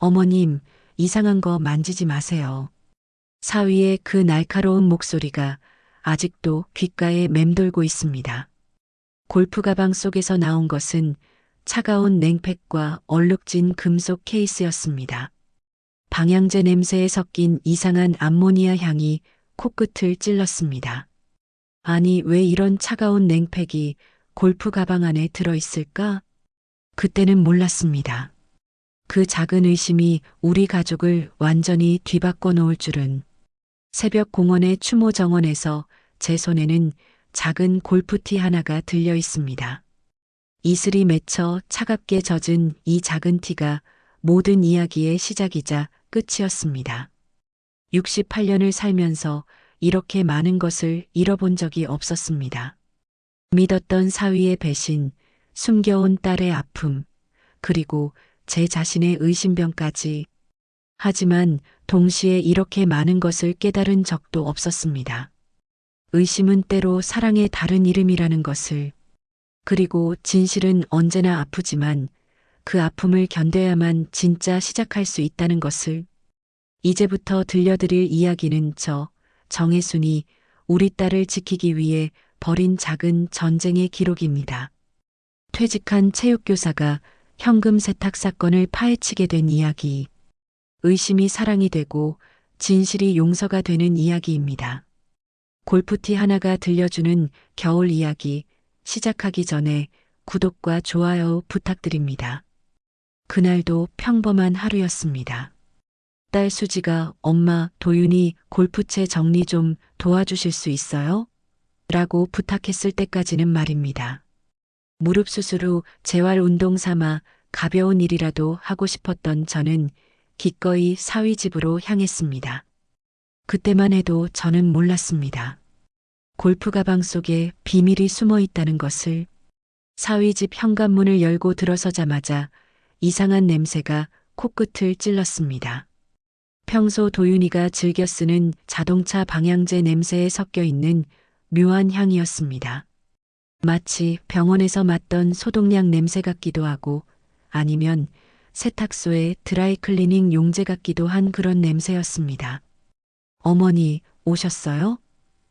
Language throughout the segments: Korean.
어머님, 이상한 거 만지지 마세요. 사위의 그 날카로운 목소리가 아직도 귓가에 맴돌고 있습니다. 골프 가방 속에서 나온 것은 차가운 냉팩과 얼룩진 금속 케이스였습니다. 방향제 냄새에 섞인 이상한 암모니아 향이 코끝을 찔렀습니다. 아니, 왜 이런 차가운 냉팩이 골프 가방 안에 들어있을까? 그때는 몰랐습니다. 그 작은 의심이 우리 가족을 완전히 뒤바꿔 놓을 줄은. 새벽 공원의 추모 정원에서 제 손에는 작은 골프티 하나가 들려 있습니다. 이슬이 맺혀 차갑게 젖은 이 작은 티가 모든 이야기의 시작이자 끝이었습니다. 68년을 살면서 이렇게 많은 것을 잃어본 적이 없었습니다. 믿었던 사위의 배신, 숨겨온 딸의 아픔, 그리고 제 자신의 의심병까지. 하지만 동시에 이렇게 많은 것을 깨달은 적도 없었습니다. 의심은 때로 사랑의 다른 이름이라는 것을. 그리고 진실은 언제나 아프지만 그 아픔을 견뎌야만 진짜 시작할 수 있다는 것을. 이제부터 들려드릴 이야기는 정혜순이 우리 딸을 지키기 위해 벌인 작은 전쟁의 기록입니다. 퇴직한 체육교사가 현금 세탁 사건을 파헤치게 된 이야기. 의심이 사랑이 되고 진실이 용서가 되는 이야기입니다. 골프티 하나가 들려주는 겨울 이야기 시작하기 전에 구독과 좋아요 부탁드립니다. 그날도 평범한 하루였습니다. 딸 수지가 엄마 도윤이 골프채 정리 좀 도와주실 수 있어요? 라고 부탁했을 때까지는 말입니다. 무릎 수술 후 재활 운동 삼아 가벼운 일이라도 하고 싶었던 저는 기꺼이 사위 집으로 향했습니다. 그때만 해도 저는 몰랐습니다. 골프 가방 속에 비밀이 숨어 있다는 것을. 사위 집 현관문을 열고 들어서자마자 이상한 냄새가 코끝을 찔렀습니다. 평소 도윤이가 즐겨 쓰는 자동차 방향제 냄새에 섞여 있는 묘한 향이었습니다. 마치 병원에서 맡던 소독약 냄새 같기도 하고 아니면 세탁소의 드라이클리닝 용제 같기도 한 그런 냄새였습니다. 어머니, 오셨어요?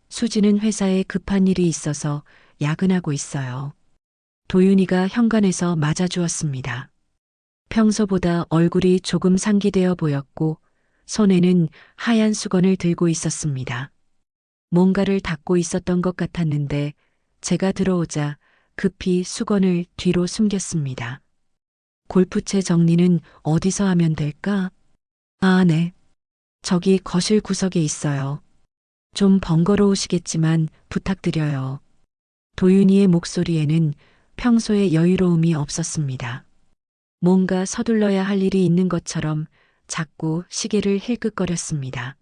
수지는 회사에 급한 일이 있어서 야근하고 있어요. 도윤이가 현관에서 맞아주었습니다. 평소보다 얼굴이 조금 상기되어 보였고 손에는 하얀 수건을 들고 있었습니다. 뭔가를 닦고 있었던 것 같았는데 제가 들어오자 급히 수건을 뒤로 숨겼습니다. 골프채 정리는 어디서 하면 될까? 아, 네. 저기 거실 구석에 있어요. 좀 번거로우시겠지만 부탁드려요. 도윤이의 목소리에는 평소의 여유로움이 없었습니다. 뭔가 서둘러야 할 일이 있는 것처럼 자꾸 시계를 힐끗거렸습니다.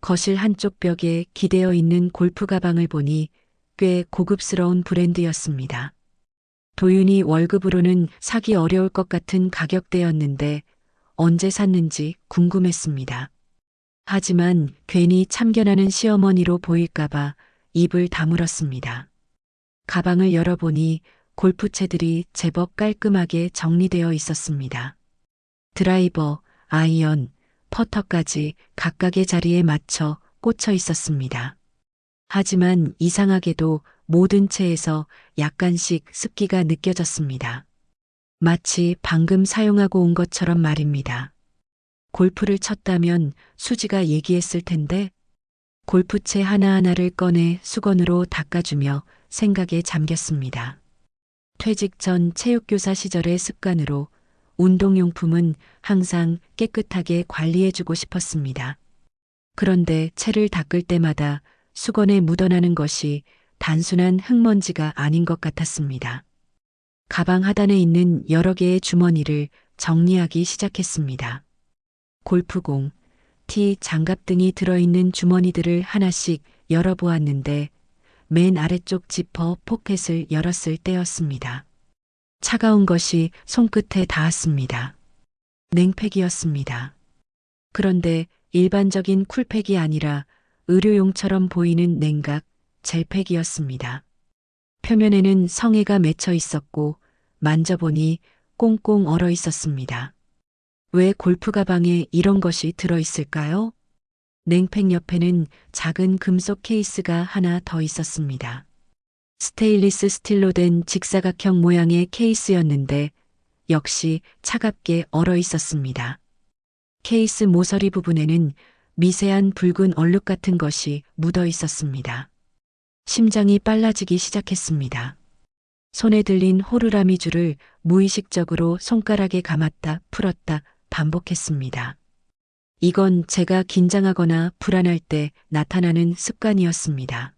거실 한쪽 벽에 기대어 있는 골프 가방을 보니 꽤 고급스러운 브랜드였습니다. 도윤이 월급으로는 사기 어려울 것 같은 가격대였는데 언제 샀는지 궁금했습니다. 하지만 괜히 참견하는 시어머니로 보일까봐 입을 다물었습니다. 가방을 열어보니 골프채들이 제법 깔끔하게 정리되어 있었습니다. 드라이버, 아이언, 퍼터까지 각각의 자리에 맞춰 꽂혀 있었습니다. 하지만 이상하게도 모든 채에서 약간씩 습기가 느껴졌습니다. 마치 방금 사용하고 온 것처럼 말입니다. 골프를 쳤다면 수지가 얘기했을 텐데 골프채 하나하나를 꺼내 수건으로 닦아주며 생각에 잠겼습니다. 퇴직 전 체육교사 시절의 습관으로 운동용품은 항상 깨끗하게 관리해주고 싶었습니다. 그런데 채를 닦을 때마다 수건에 묻어나는 것이 단순한 흙먼지가 아닌 것 같았습니다. 가방 하단에 있는 여러 개의 주머니를 정리하기 시작했습니다. 골프공, 티, 장갑 등이 들어있는 주머니들을 하나씩 열어보았는데 맨 아래쪽 지퍼 포켓을 열었을 때였습니다. 차가운 것이 손끝에 닿았습니다. 냉팩이었습니다. 그런데 일반적인 쿨팩이 아니라 의료용처럼 보이는 냉각, 젤팩이었습니다. 표면에는 성에가 맺혀 있었고 만져보니 꽁꽁 얼어 있었습니다. 왜 골프 가방에 이런 것이 들어있을까요? 냉팩 옆에는 작은 금속 케이스가 하나 더 있었습니다. 스테인리스 스틸로 된 직사각형 모양의 케이스였는데 역시 차갑게 얼어 있었습니다. 케이스 모서리 부분에는 미세한 붉은 얼룩 같은 것이 묻어 있었습니다. 심장이 빨라지기 시작했습니다. 손에 들린 호루라미 줄을 무의식적으로 손가락에 감았다 풀었다 반복했습니다. 이건 제가 긴장하거나 불안할 때 나타나는 습관이었습니다.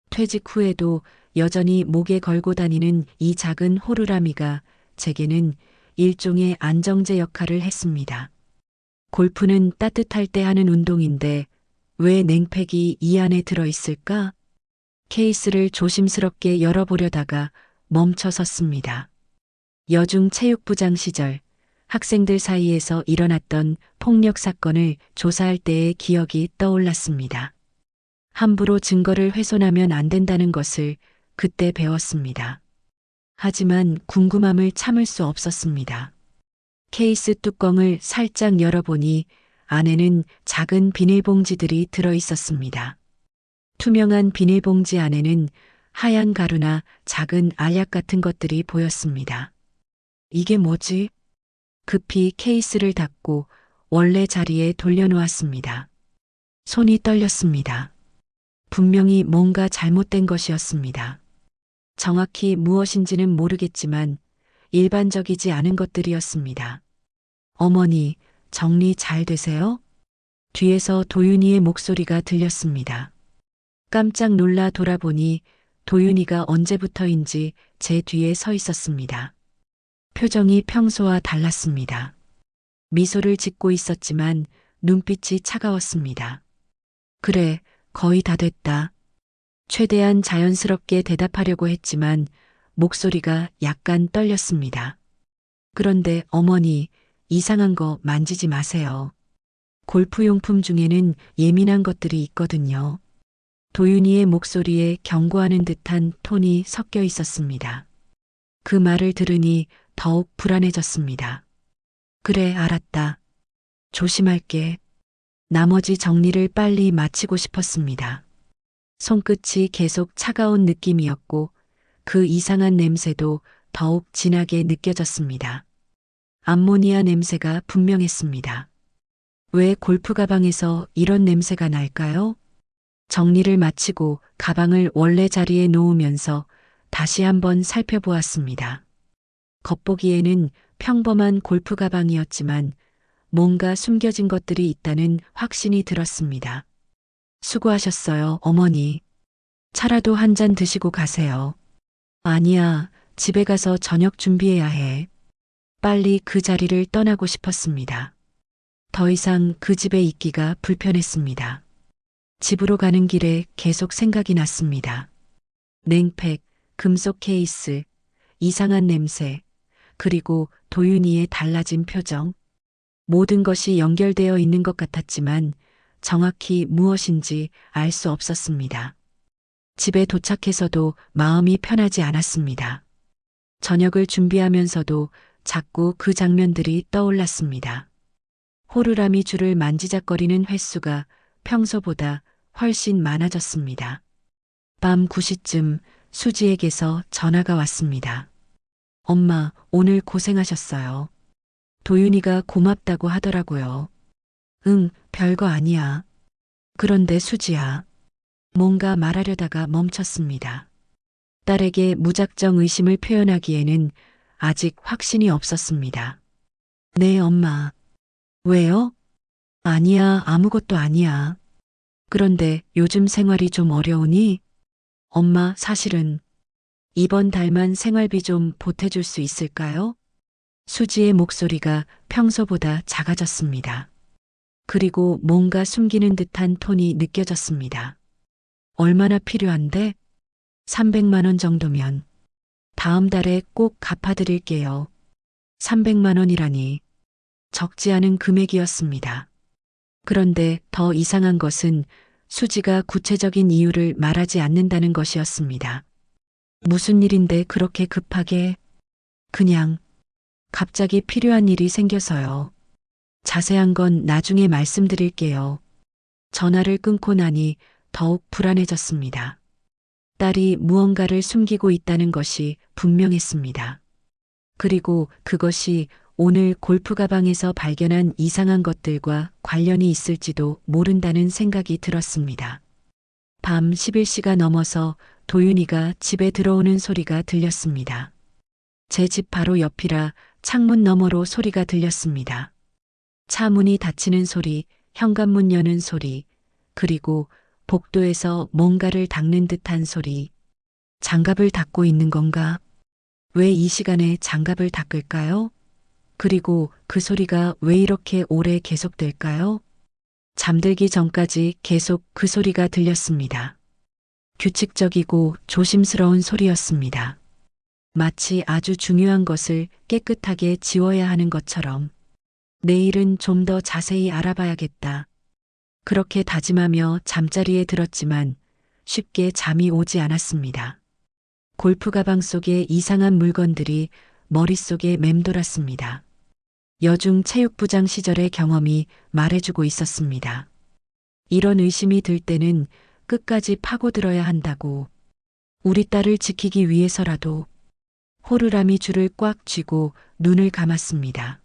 퇴직 후에도 여전히 목에 걸고 다니는 이 작은 호루라미가 제게는 일종의 안정제 역할을 했습니다. 골프는 따뜻할 때 하는 운동인데 왜 냉팩이 이 안에 들어있을까? 케이스를 조심스럽게 열어보려다가 멈춰 섰습니다. 여중 체육부장 시절 학생들 사이에서 일어났던 폭력 사건을 조사할 때의 기억이 떠올랐습니다. 함부로 증거를 훼손하면 안 된다는 것을 그때 배웠습니다. 하지만 궁금함을 참을 수 없었습니다. 케이스 뚜껑을 살짝 열어보니 안에는 작은 비닐봉지들이 들어 있었습니다. 투명한 비닐봉지 안에는 하얀 가루나 작은 알약 같은 것들이 보였습니다. 이게 뭐지? 급히 케이스를 닫고 원래 자리에 돌려놓았습니다. 손이 떨렸습니다. 분명히 뭔가 잘못된 것이었습니다. 정확히 무엇인지는 모르겠지만 일반적이지 않은 것들이었습니다. 어머니, 정리 잘 되세요? 뒤에서 도윤이의 목소리가 들렸습니다. 깜짝 놀라 돌아보니 도윤이가 언제부터인지 제 뒤에 서 있었습니다. 표정이 평소와 달랐습니다. 미소를 짓고 있었지만 눈빛이 차가웠습니다. 그래, 거의 다 됐다. 최대한 자연스럽게 대답하려고 했지만 목소리가 약간 떨렸습니다. 그런데 어머니, 이상한 거 만지지 마세요. 골프용품 중에는 예민한 것들이 있거든요. 도윤이의 목소리에 경고하는 듯한 톤이 섞여 있었습니다. 그 말을 들으니 더욱 불안해졌습니다. 그래, 알았다. 조심할게. 나머지 정리를 빨리 마치고 싶었습니다. 손끝이 계속 차가운 느낌이었고 그 이상한 냄새도 더욱 진하게 느껴졌습니다. 암모니아 냄새가 분명했습니다. 왜 골프 가방에서 이런 냄새가 날까요? 정리를 마치고 가방을 원래 자리에 놓으면서 다시 한번 살펴보았습니다. 겉보기에는 평범한 골프 가방이었지만 뭔가 숨겨진 것들이 있다는 확신이 들었습니다. 수고하셨어요, 어머니. 차라도 한 잔 드시고 가세요. 아니야, 집에 가서 저녁 준비해야 해. 빨리 그 자리를 떠나고 싶었습니다. 더 이상 그 집에 있기가 불편했습니다. 집으로 가는 길에 계속 생각이 났습니다. 냉팩, 금속 케이스, 이상한 냄새, 그리고 도윤이의 달라진 표정. 모든 것이 연결되어 있는 것 같았지만 정확히 무엇인지 알 수 없었습니다. 집에 도착해서도 마음이 편하지 않았습니다. 저녁을 준비하면서도 자꾸 그 장면들이 떠올랐습니다. 호루라미 줄을 만지작거리는 횟수가 평소보다 훨씬 많아졌습니다. 밤 9시쯤 수지에게서 전화가 왔습니다. 엄마, 오늘 고생하셨어요. 도윤이가 고맙다고 하더라고요. 응, 별거 아니야. 그런데 수지야. 뭔가 말하려다가 멈췄습니다. 딸에게 무작정 의심을 표현하기에는 아직 확신이 없었습니다. 네, 엄마. 왜요? 아니야, 아무것도 아니야. 그런데 요즘 생활이 좀 어려우니? 엄마, 사실은 이번 달만 생활비 좀 보태줄 수 있을까요? 수지의 목소리가 평소보다 작아졌습니다. 그리고 뭔가 숨기는 듯한 톤이 느껴졌습니다. 얼마나 필요한데? 300만 원 정도면. 다음 달에 꼭 갚아드릴게요. 300만 원이라니. 적지 않은 금액이었습니다. 그런데 더 이상한 것은 수지가 구체적인 이유를 말하지 않는다는 것이었습니다. 무슨 일인데 그렇게 급하게? 그냥 갑자기 필요한 일이 생겨서요. 자세한 건 나중에 말씀드릴게요. 전화를 끊고 나니 더욱 불안해졌습니다. 딸이 무언가를 숨기고 있다는 것이 분명했습니다. 그리고 그것이 오늘 골프 가방에서 발견한 이상한 것들과 관련이 있을지도 모른다는 생각이 들었습니다. 밤 11시가 넘어서 도윤이가 집에 들어오는 소리가 들렸습니다. 제 집 바로 옆이라 창문 너머로 소리가 들렸습니다. 차 문이 닫히는 소리, 현관문 여는 소리, 그리고 복도에서 뭔가를 닦는 듯한 소리. 장갑을 닦고 있는 건가? 왜 이 시간에 장갑을 닦을까요? 그리고 그 소리가 왜 이렇게 오래 계속될까요? 잠들기 전까지 계속 그 소리가 들렸습니다. 규칙적이고 조심스러운 소리였습니다. 마치 아주 중요한 것을 깨끗하게 지워야 하는 것처럼. 내일은 좀 더 자세히 알아봐야겠다. 그렇게 다짐하며 잠자리에 들었지만 쉽게 잠이 오지 않았습니다. 골프 가방 속에 이상한 물건들이 머릿속에 맴돌았습니다. 여중 체육부장 시절의 경험이 말해주고 있었습니다. 이런 의심이 들 때는 끝까지 파고들어야 한다고. 우리 딸을 지키기 위해서라도. 호루라미 줄을 꽉 쥐고 눈을 감았습니다.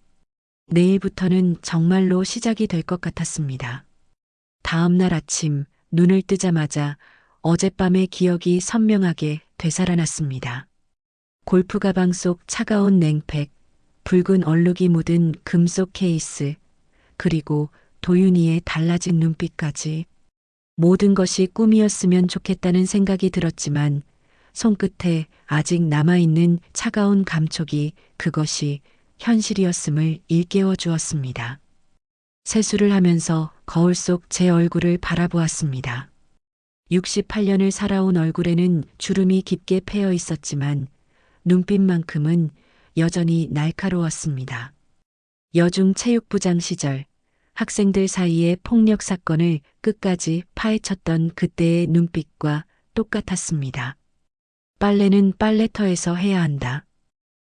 내일부터는 정말로 시작이 될 것 같았습니다. 다음 날 아침 눈을 뜨자마자 어젯밤의 기억이 선명하게 되살아났습니다. 골프 가방 속 차가운 냉팩, 붉은 얼룩이 묻은 금속 케이스, 그리고 도윤이의 달라진 눈빛까지. 모든 것이 꿈이었으면 좋겠다는 생각이 들었지만 손끝에 아직 남아있는 차가운 감촉이 그것이 현실이었음을 일깨워 주었습니다. 세수를 하면서 거울 속 제 얼굴을 바라보았습니다. 68년을 살아온 얼굴에는 주름이 깊게 패여 있었지만 눈빛만큼은 여전히 날카로웠습니다. 여중 체육부장 시절 학생들 사이의 폭력 사건을 끝까지 파헤쳤던 그때의 눈빛과 똑같았습니다. 빨래는 빨래터에서 해야 한다.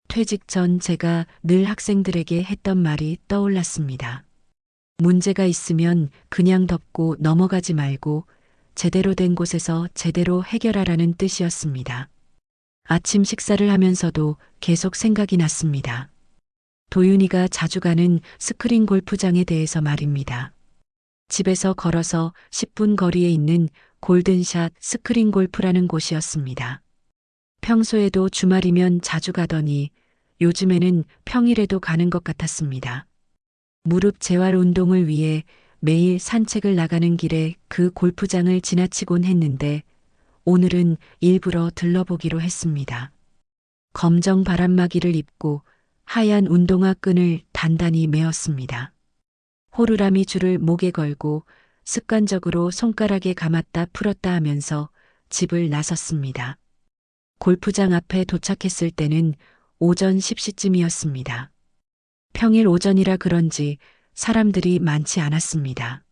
퇴직 전 제가 늘 학생들에게 했던 말이 떠올랐습니다. 문제가 있으면 그냥 덮고 넘어가지 말고 제대로 된 곳에서 제대로 해결하라는 뜻이었습니다. 아침 식사를 하면서도 계속 생각이 났습니다. 도윤이가 자주 가는 스크린 골프장에 대해서 말입니다. 집에서 걸어서 10분 거리에 있는 골든샷 스크린 골프라는 곳이었습니다. 평소에도 주말이면 자주 가더니 요즘에는 평일에도 가는 것 같았습니다. 무릎 재활 운동을 위해 매일 산책을 나가는 길에 그 골프장을 지나치곤 했는데 오늘은 일부러 들러보기로 했습니다. 검정 바람막이를 입고 하얀 운동화 끈을 단단히 메었습니다. 호루라미 줄을 목에 걸고 습관적으로 손가락에 감았다 풀었다 하면서 집을 나섰습니다. 골프장 앞에 도착했을 때는 오전 10시쯤이었습니다. 평일 오전이라 그런지 사람들이 많지 않았습니다.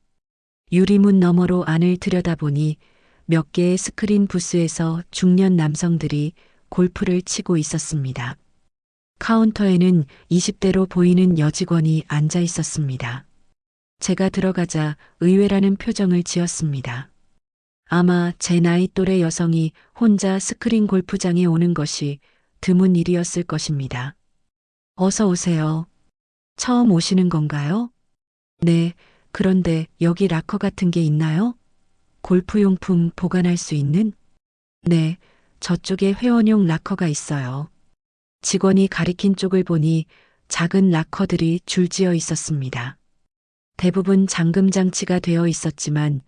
유리문 너머로 안을 들여다보니 몇 개의 스크린 부스에서 중년 남성들이 골프를 치고 있었습니다. 카운터에는 20대로 보이는 여직원이 앉아 있었습니다. 제가 들어가자 의외라는 표정을 지었습니다. 아마 제 나이 또래 여성이 혼자 스크린 골프장에 오는 것이 드문 일이었을 것입니다. 어서 오세요. 처음 오시는 건가요? 네, 그런데 여기 락커 같은 게 있나요? 골프용품 보관할 수 있는? 네, 저쪽에 회원용 락커가 있어요. 직원이 가리킨 쪽을 보니 작은 락커들이 줄지어 있었습니다. 대부분 잠금 장치가 되어 있었지만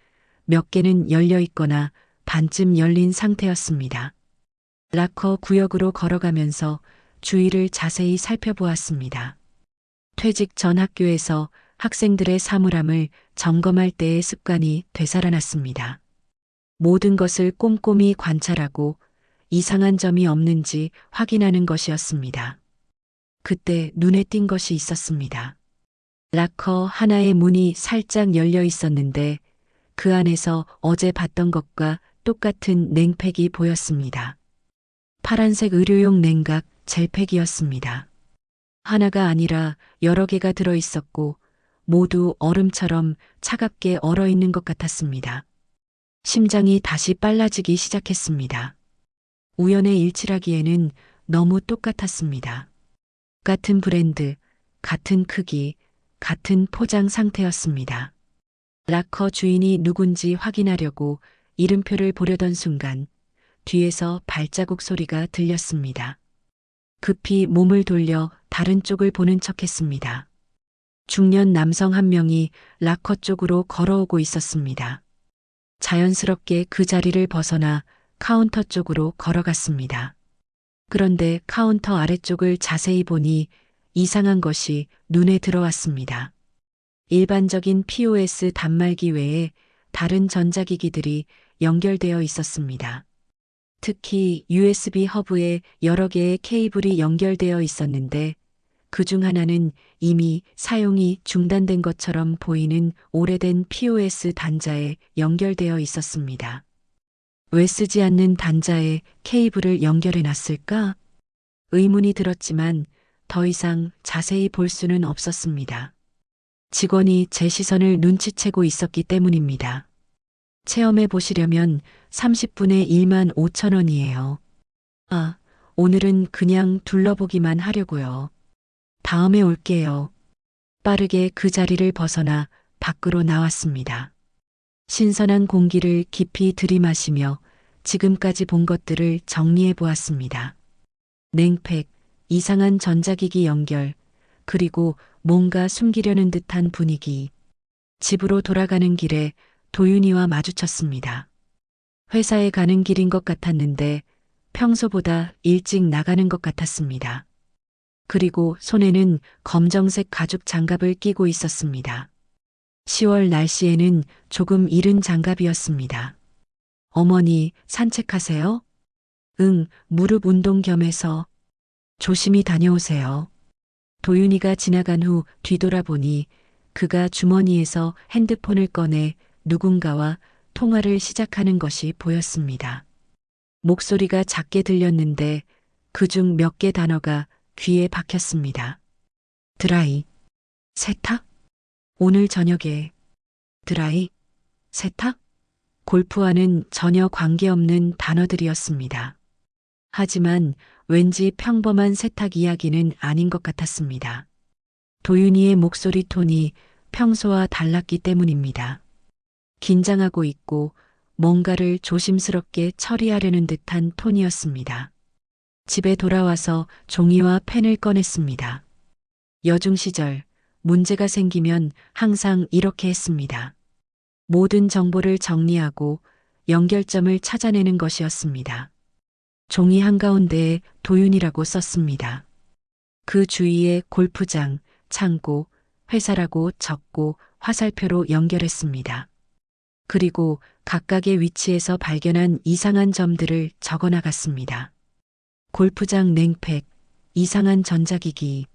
몇 개는 열려 있거나 반쯤 열린 상태였습니다. 락커 구역으로 걸어가면서 주위를 자세히 살펴보았습니다. 퇴직 전 학교에서 학생들의 사물함을 점검할 때의 습관이 되살아났습니다. 모든 것을 꼼꼼히 관찰하고 이상한 점이 없는지 확인하는 것이었습니다. 그때 눈에 띈 것이 있었습니다. 락커 하나의 문이 살짝 열려 있었는데 그 안에서 어제 봤던 것과 똑같은 냉팩이 보였습니다. 파란색 의료용 냉각 젤팩이었습니다. 하나가 아니라 여러 개가 들어 있었고 모두 얼음처럼 차갑게 얼어있는 것 같았습니다. 심장이 다시 빨라지기 시작했습니다. 우연의 일치라기에는 너무 똑같았습니다. 같은 브랜드, 같은 크기, 같은 포장 상태였습니다. 락커 주인이 누군지 확인하려고 이름표를 보려던 순간 뒤에서 발자국 소리가 들렸습니다. 급히 몸을 돌려 다른 쪽을 보는 척했습니다. 중년 남성 한 명이 락커 쪽으로 걸어오고 있었습니다. 자연스럽게 그 자리를 벗어나 카운터 쪽으로 걸어갔습니다. 그런데 카운터 아래쪽을 자세히 보니 이상한 것이 눈에 들어왔습니다. 일반적인 POS 단말기 외에 다른 전자기기들이 연결되어 있었습니다. 특히 USB 허브에 여러 개의 케이블이 연결되어 있었는데 그중 하나는 이미 사용이 중단된 것처럼 보이는 오래된 POS 단자에 연결되어 있었습니다. 왜 쓰지 않는 단자에 케이블을 연결해 놨을까? 의문이 들었지만 더 이상 자세히 볼 수는 없었습니다. 직원이 제 시선을 눈치채고 있었기 때문입니다. 체험해 보시려면 30분에 15,000원이에요. 아, 오늘은 그냥 둘러보기만 하려고요. 다음에 올게요. 빠르게 그 자리를 벗어나 밖으로 나왔습니다. 신선한 공기를 깊이 들이마시며 지금까지 본 것들을 정리해 보았습니다. 냉팩, 이상한 전자기기 연결, 그리고 뭔가 숨기려는 듯한 분위기. 집으로 돌아가는 길에 도윤이와 마주쳤습니다. 회사에 가는 길인 것 같았는데 평소보다 일찍 나가는 것 같았습니다. 그리고 손에는 검정색 가죽 장갑을 끼고 있었습니다. 10월 날씨에는 조금 이른 장갑이었습니다. 어머니, 산책하세요? 응, 무릎 운동 겸해서. 조심히 다녀오세요. 도윤이가 지나간 후 뒤돌아보니 그가 주머니에서 핸드폰을 꺼내 누군가와 통화를 시작하는 것이 보였습니다. 목소리가 작게 들렸는데 그중 몇 개 단어가 귀에 박혔습니다. 드라이, 세탁? 오늘 저녁에 드라이, 세탁? 골프와는 전혀 관계없는 단어들이었습니다. 하지만 왠지 평범한 세탁 이야기는 아닌 것 같았습니다. 도윤이의 목소리 톤이 평소와 달랐기 때문입니다. 긴장하고 있고 뭔가를 조심스럽게 처리하려는 듯한 톤이었습니다. 집에 돌아와서 종이와 펜을 꺼냈습니다. 여중 시절 문제가 생기면 항상 이렇게 했습니다. 모든 정보를 정리하고 연결점을 찾아내는 것이었습니다. 종이 한가운데에 도윤이라고 썼습니다. 그 주위에 골프장, 창고, 회사라고 적고 화살표로 연결했습니다. 그리고 각각의 위치에서 발견한 이상한 점들을 적어 나갔습니다. 골프장 냉팩, 이상한 전자기기,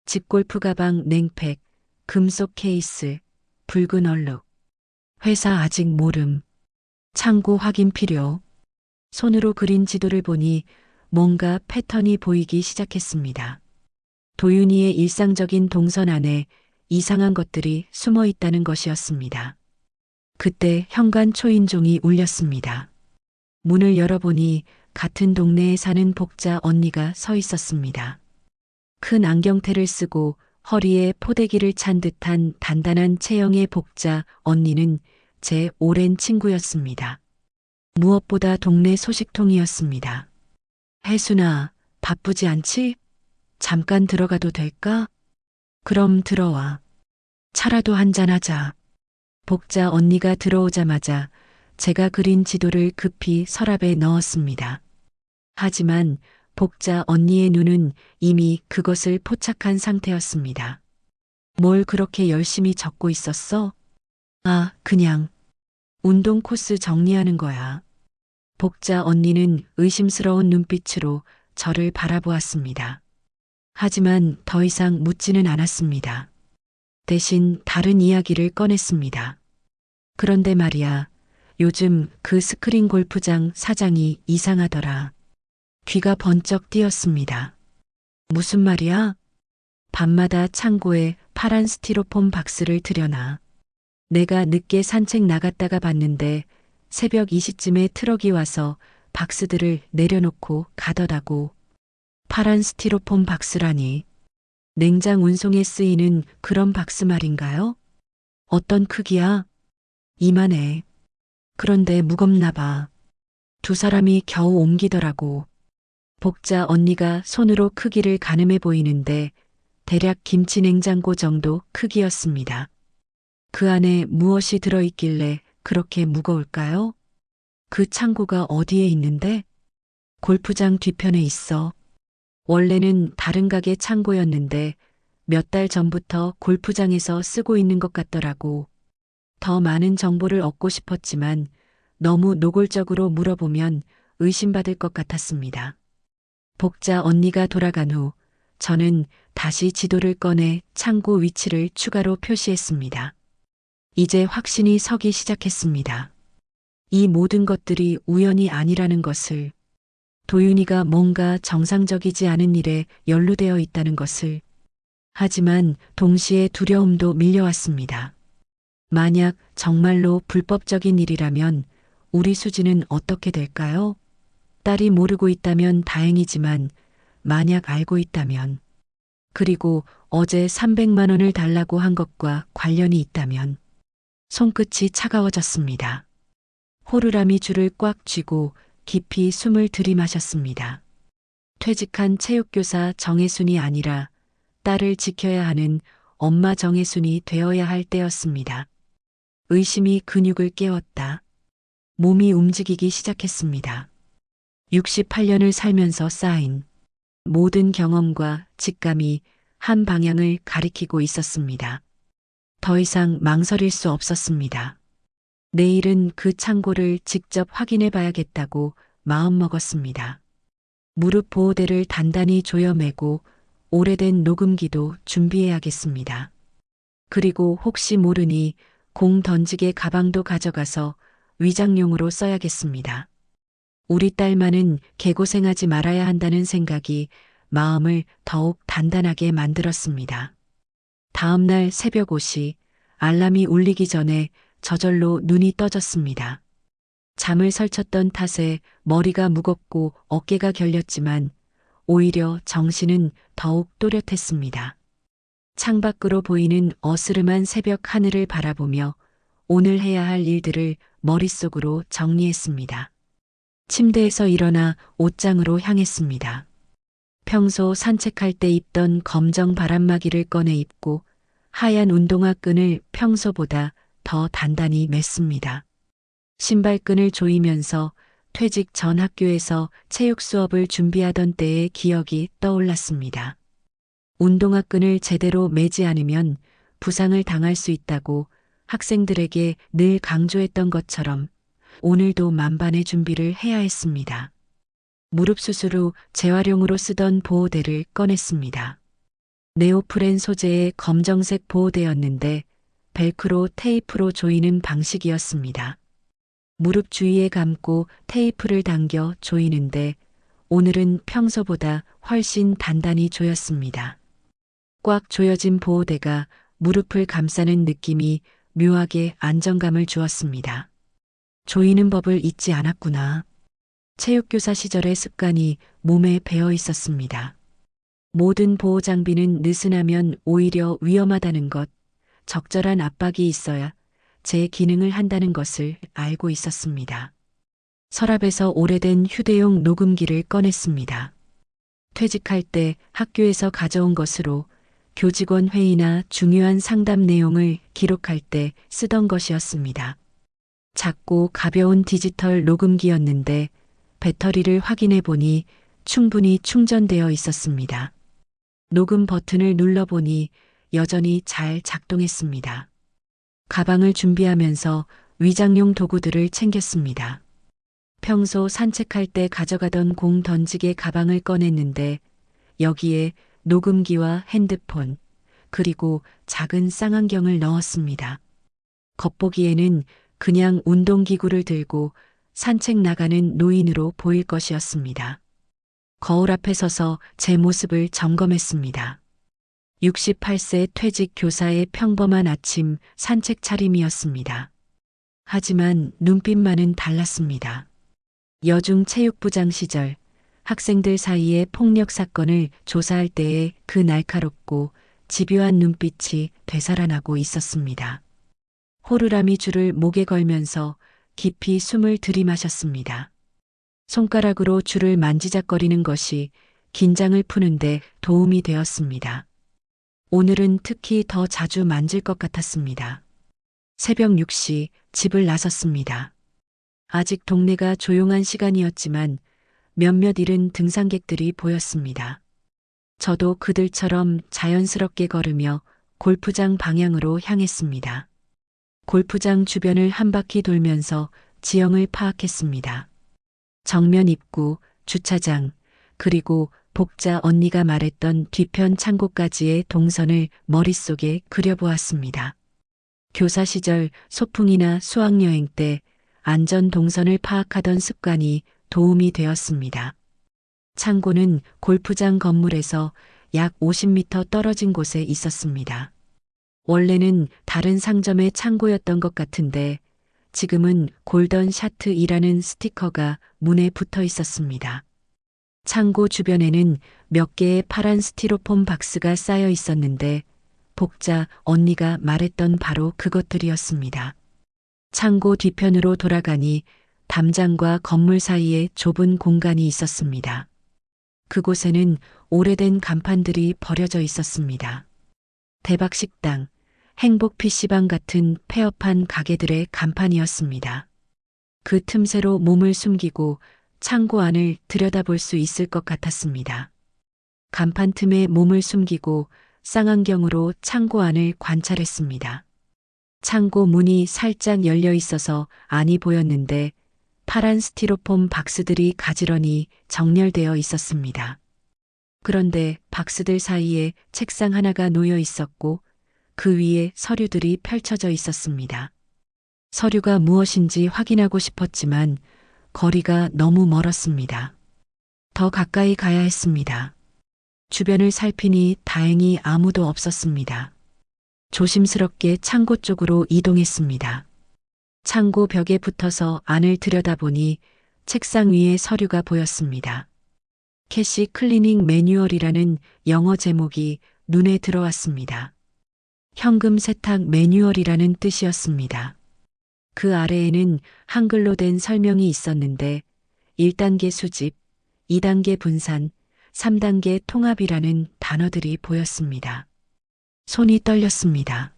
집 골프 가방 냉팩, 금속 케이스, 붉은 얼룩, 회사 아직 모름, 창고 확인 필요. 손으로 그린 지도를 보니 뭔가 패턴이 보이기 시작했습니다. 도윤이의 일상적인 동선 안에 이상한 것들이 숨어 있다는 것이었습니다. 그때 현관 초인종이 울렸습니다. 문을 열어보니 같은 동네에 사는 복자 언니가 서 있었습니다. 큰 안경테를 쓰고 허리에 포대기를 찬 듯한 단단한 체형의 복자 언니는 제 오랜 친구였습니다. 무엇보다 동네 소식통이었습니다. 혜순아, 바쁘지 않지? 잠깐 들어가도 될까? 그럼 들어와. 차라도 한잔하자. 복자 언니가 들어오자마자 제가 그린 지도를 급히 서랍에 넣었습니다. 하지만 복자 언니의 눈은 이미 그것을 포착한 상태였습니다. 뭘 그렇게 열심히 적고 있었어? 아, 그냥 운동 코스 정리하는 거야. 복자 언니는 의심스러운 눈빛으로 저를 바라보았습니다. 하지만 더 이상 묻지는 않았습니다. 대신 다른 이야기를 꺼냈습니다. 그런데 말이야, 요즘 그 스크린 골프장 사장이 이상하더라. 귀가 번쩍 뛰었습니다. 무슨 말이야? 밤마다 창고에 파란 스티로폼 박스를 들여놔. 내가 늦게 산책 나갔다가 봤는데 새벽 2시쯤에 트럭이 와서 박스들을 내려놓고 가더라고. 파란 스티로폼 박스라니. 냉장 운송에 쓰이는 그런 박스 말인가요? 어떤 크기야? 이만해. 그런데 무겁나 봐. 두 사람이 겨우 옮기더라고. 복자 언니가 손으로 크기를 가늠해 보이는데 대략 김치 냉장고 정도 크기였습니다. 그 안에 무엇이 들어있길래 그렇게 무거울까요? 그 창고가 어디에 있는데? 골프장 뒤편에 있어. 원래는 다른 가게 창고였는데 몇 달 전부터 골프장에서 쓰고 있는 것 같더라고. 더 많은 정보를 얻고 싶었지만 너무 노골적으로 물어보면 의심받을 것 같았습니다. 복자 언니가 돌아간 후 저는 다시 지도를 꺼내 창고 위치를 추가로 표시했습니다. 이제 확신이 서기 시작했습니다. 이 모든 것들이 우연이 아니라는 것을, 도윤이가 뭔가 정상적이지 않은 일에 연루되어 있다는 것을. 하지만 동시에 두려움도 밀려왔습니다. 만약 정말로 불법적인 일이라면 우리 수지는 어떻게 될까요? 딸이 모르고 있다면 다행이지만 만약 알고 있다면, 그리고 어제 300만 원을 달라고 한 것과 관련이 있다면. 손끝이 차가워졌습니다. 호루라미 줄을 꽉 쥐고 깊이 숨을 들이마셨습니다. 퇴직한 체육교사 정혜순이 아니라 딸을 지켜야 하는 엄마 정혜순이 되어야 할 때였습니다. 의심이 근육을 깨웠다. 몸이 움직이기 시작했습니다. 68년을 살면서 쌓인 모든 경험과 직감이 한 방향을 가리키고 있었습니다. 더 이상 망설일 수 없었습니다. 내일은 그 창고를 직접 확인해 봐야겠다고 마음먹었습니다. 무릎 보호대를 단단히 조여매고 오래된 녹음기도 준비해야겠습니다. 그리고 혹시 모르니 공 던지개 가방도 가져가서 위장용으로 써야겠습니다. 우리 딸만은 개고생하지 말아야 한다는 생각이 마음을 더욱 단단하게 만들었습니다. 다음 날 새벽 5시 알람이 울리기 전에 저절로 눈이 떠졌습니다. 잠을 설쳤던 탓에 머리가 무겁고 어깨가 결렸지만 오히려 정신은 더욱 또렷했습니다. 창밖으로 보이는 어스름한 새벽 하늘을 바라보며 오늘 해야 할 일들을 머릿속으로 정리했습니다. 침대에서 일어나 옷장으로 향했습니다. 평소 산책할 때 입던 검정 바람막이를 꺼내 입고 하얀 운동화 끈을 평소보다 더 단단히 맸습니다. 신발끈을 조이면서 퇴직 전 학교에서 체육 수업을 준비하던 때의 기억이 떠올랐습니다. 운동화 끈을 제대로 매지 않으면 부상을 당할 수 있다고 학생들에게 늘 강조했던 것처럼 오늘도 만반의 준비를 해야 했습니다. 무릎 수술 후 재활용으로 쓰던 보호대를 꺼냈습니다. 네오프렌 소재의 검정색 보호대였는데 벨크로 테이프로 조이는 방식이었습니다. 무릎 주위에 감고 테이프를 당겨 조이는데 오늘은 평소보다 훨씬 단단히 조였습니다. 꽉 조여진 보호대가 무릎을 감싸는 느낌이 묘하게 안정감을 주었습니다. 조이는 법을 잊지 않았구나. 체육교사 시절의 습관이 몸에 배어 있었습니다. 모든 보호 장비는 느슨하면 오히려 위험하다는 것, 적절한 압박이 있어야 제 기능을 한다는 것을 알고 있었습니다. 서랍에서 오래된 휴대용 녹음기를 꺼냈습니다. 퇴직할 때 학교에서 가져온 것으로 교직원 회의나 중요한 상담 내용을 기록할 때 쓰던 것이었습니다. 작고 가벼운 디지털 녹음기였는데 배터리를 확인해 보니 충분히 충전되어 있었습니다. 녹음 버튼을 눌러보니 여전히 잘 작동했습니다. 가방을 준비하면서 위장용 도구들을 챙겼습니다. 평소 산책할 때 가져가던 공 던지개 가방을 꺼냈는데 여기에 녹음기와 핸드폰, 그리고 작은 쌍안경을 넣었습니다. 겉보기에는 그냥 운동기구를 들고 산책 나가는 노인으로 보일 것이었습니다. 거울 앞에 서서 제 모습을 점검했습니다. 68세 퇴직 교사의 평범한 아침 산책 차림이었습니다. 하지만 눈빛만은 달랐습니다. 여중 체육부장 시절 학생들 사이의 폭력 사건을 조사할 때의 그 날카롭고 집요한 눈빛이 되살아나고 있었습니다. 호루라미 줄을 목에 걸면서 깊이 숨을 들이마셨습니다. 손가락으로 줄을 만지작거리는 것이 긴장을 푸는데 도움이 되었습니다. 오늘은 특히 더 자주 만질 것 같았습니다. 새벽 6시 집을 나섰습니다. 아직 동네가 조용한 시간이었지만 몇몇 잃은 등산객들이 보였습니다. 저도 그들처럼 자연스럽게 걸으며 골프장 방향으로 향했습니다. 골프장 주변을 한 바퀴 돌면서 지형을 파악했습니다. 정면 입구, 주차장, 그리고 복자 언니가 말했던 뒤편 창고까지의 동선을 머릿속에 그려보았습니다. 교사 시절 소풍이나 수학여행 때 안전 동선을 파악하던 습관이 도움이 되었습니다. 창고는 골프장 건물에서 약 50m 떨어진 곳에 있었습니다. 원래는 다른 상점의 창고였던 것 같은데 지금은 골던 샤트이라는 스티커가 문에 붙어 있었습니다. 창고 주변에는 몇 개의 파란 스티로폼 박스가 쌓여 있었는데 복자 언니가 말했던 바로 그것들이었습니다. 창고 뒤편으로 돌아가니 담장과 건물 사이에 좁은 공간이 있었습니다. 그곳에는 오래된 간판들이 버려져 있었습니다. 대박식당, 행복 PC방 같은 폐업한 가게들의 간판이었습니다. 그 틈새로 몸을 숨기고 창고 안을 들여다볼 수 있을 것 같았습니다. 간판 틈에 몸을 숨기고 쌍안경으로 창고 안을 관찰했습니다. 창고 문이 살짝 열려 있어서 안이 보였는데 파란 스티로폼 박스들이 가지런히 정렬되어 있었습니다. 그런데 박스들 사이에 책상 하나가 놓여 있었고 그 위에 서류들이 펼쳐져 있었습니다. 서류가 무엇인지 확인하고 싶었지만 거리가 너무 멀었습니다. 더 가까이 가야 했습니다. 주변을 살피니 다행히 아무도 없었습니다. 조심스럽게 창고 쪽으로 이동했습니다. 창고 벽에 붙어서 안을 들여다보니 책상 위에 서류가 보였습니다. 캐시 클리닝 매뉴얼이라는 영어 제목이 눈에 들어왔습니다. 현금 세탁 매뉴얼이라는 뜻이었습니다. 그 아래에는 한글로 된 설명이 있었는데 1단계 수집, 2단계 분산, 3단계 통합이라는 단어들이 보였습니다. 손이 떨렸습니다.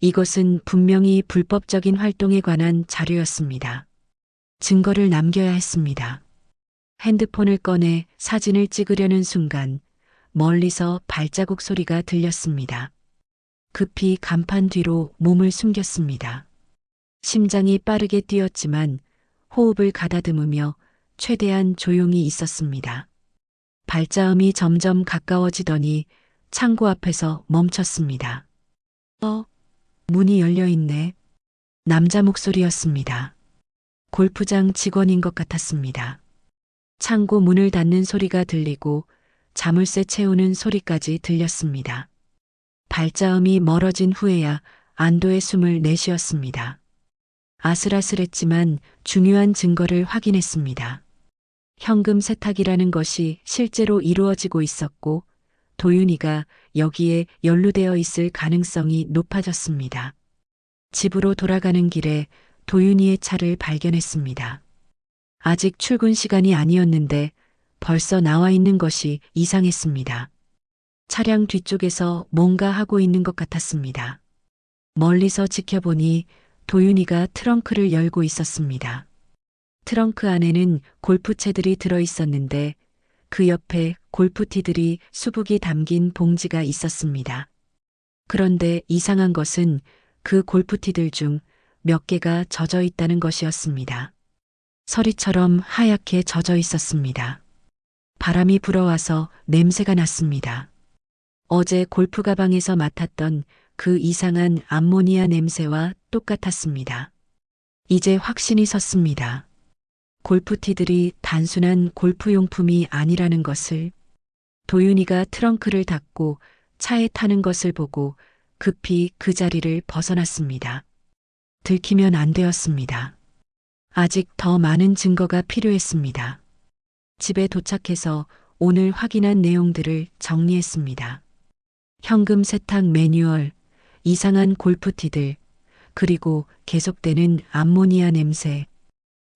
이것은 분명히 불법적인 활동에 관한 자료였습니다. 증거를 남겨야 했습니다. 핸드폰을 꺼내 사진을 찍으려는 순간 멀리서 발자국 소리가 들렸습니다. 급히 간판 뒤로 몸을 숨겼습니다. 심장이 빠르게 뛰었지만 호흡을 가다듬으며 최대한 조용히 있었습니다. 발자음이 점점 가까워지더니 창고 앞에서 멈췄습니다. 문이 열려 있네. 남자 목소리였습니다. 골프장 직원인 것 같았습니다. 창고 문을 닫는 소리가 들리고 자물쇠 채우는 소리까지 들렸습니다. 발자음이 멀어진 후에야 안도의 숨을 내쉬었습니다. 아슬아슬했지만 중요한 증거를 확인했습니다. 현금 세탁이라는 것이 실제로 이루어지고 있었고 도윤이가 여기에 연루되어 있을 가능성이 높아졌습니다. 집으로 돌아가는 길에 도윤이의 차를 발견했습니다. 아직 출근 시간이 아니었는데 벌써 나와 있는 것이 이상했습니다. 차량 뒤쪽에서 뭔가 하고 있는 것 같았습니다. 멀리서 지켜보니 도윤이가 트렁크를 열고 있었습니다. 트렁크 안에는 골프채들이 들어 있었는데 그 옆에 골프티들이 수북이 담긴 봉지가 있었습니다. 그런데 이상한 것은 그 골프티들 중 몇 개가 젖어 있다는 것이었습니다. 서리처럼 하얗게 젖어 있었습니다. 바람이 불어와서 냄새가 났습니다. 어제 골프 가방에서 맡았던 그 이상한 암모니아 냄새와 똑같았습니다. 이제 확신이 섰습니다. 골프티들이 단순한 골프용품이 아니라는 것을. 도윤이가 트렁크를 닫고 차에 타는 것을 보고 급히 그 자리를 벗어났습니다. 들키면 안 되었습니다. 아직 더 많은 증거가 필요했습니다. 집에 도착해서 오늘 확인한 내용들을 정리했습니다. 현금 세탁 매뉴얼, 이상한 골프티들, 그리고 계속되는 암모니아 냄새.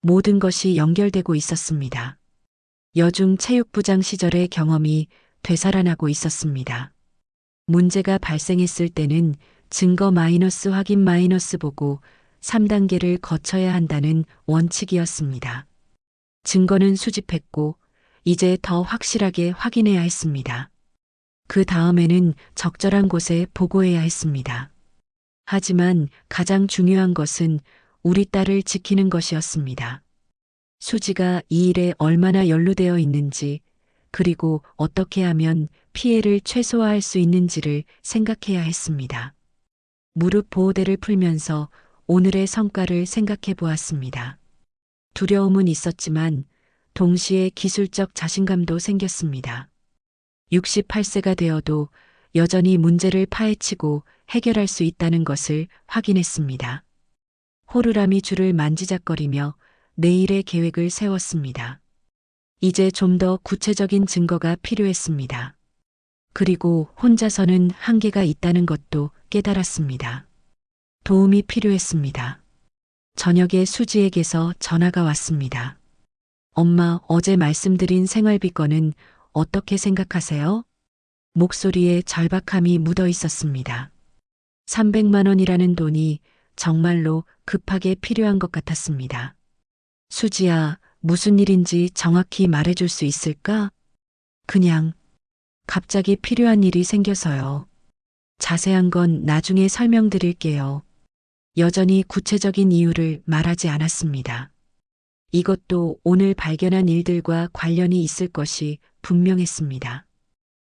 모든 것이 연결되고 있었습니다. 여중 체육부장 시절의 경험이 되살아나고 있었습니다. 문제가 발생했을 때는 증거 마이너스 확인 마이너스 보고 3단계를 거쳐야 한다는 원칙이었습니다. 증거는 수집했고 이제 더 확실하게 확인해야 했습니다. 그 다음에는 적절한 곳에 보고해야 했습니다. 하지만 가장 중요한 것은 우리 딸을 지키는 것이었습니다. 수지가 이 일에 얼마나 연루되어 있는지, 그리고 어떻게 하면 피해를 최소화할 수 있는지를 생각해야 했습니다. 무릎 보호대를 풀면서 오늘의 성과를 생각해 보았습니다. 두려움은 있었지만 동시에 기술적 자신감도 생겼습니다. 68세가 되어도 여전히 문제를 파헤치고 해결할 수 있다는 것을 확인했습니다. 호루라미 줄을 만지작거리며 내일의 계획을 세웠습니다. 이제 좀 더 구체적인 증거가 필요했습니다. 그리고 혼자서는 한계가 있다는 것도 깨달았습니다. 도움이 필요했습니다. 저녁에 수지에게서 전화가 왔습니다. 엄마, 어제 말씀드린 생활비 건은 어떻게 생각하세요? 목소리에 절박함이 묻어 있었습니다. 300만 원이라는 돈이 정말로 급하게 필요한 것 같았습니다. 수지야, 무슨 일인지 정확히 말해줄 수 있을까? 그냥 갑자기 필요한 일이 생겨서요. 자세한 건 나중에 설명드릴게요. 여전히 구체적인 이유를 말하지 않았습니다. 이것도 오늘 발견한 일들과 관련이 있을 것이 분명했습니다.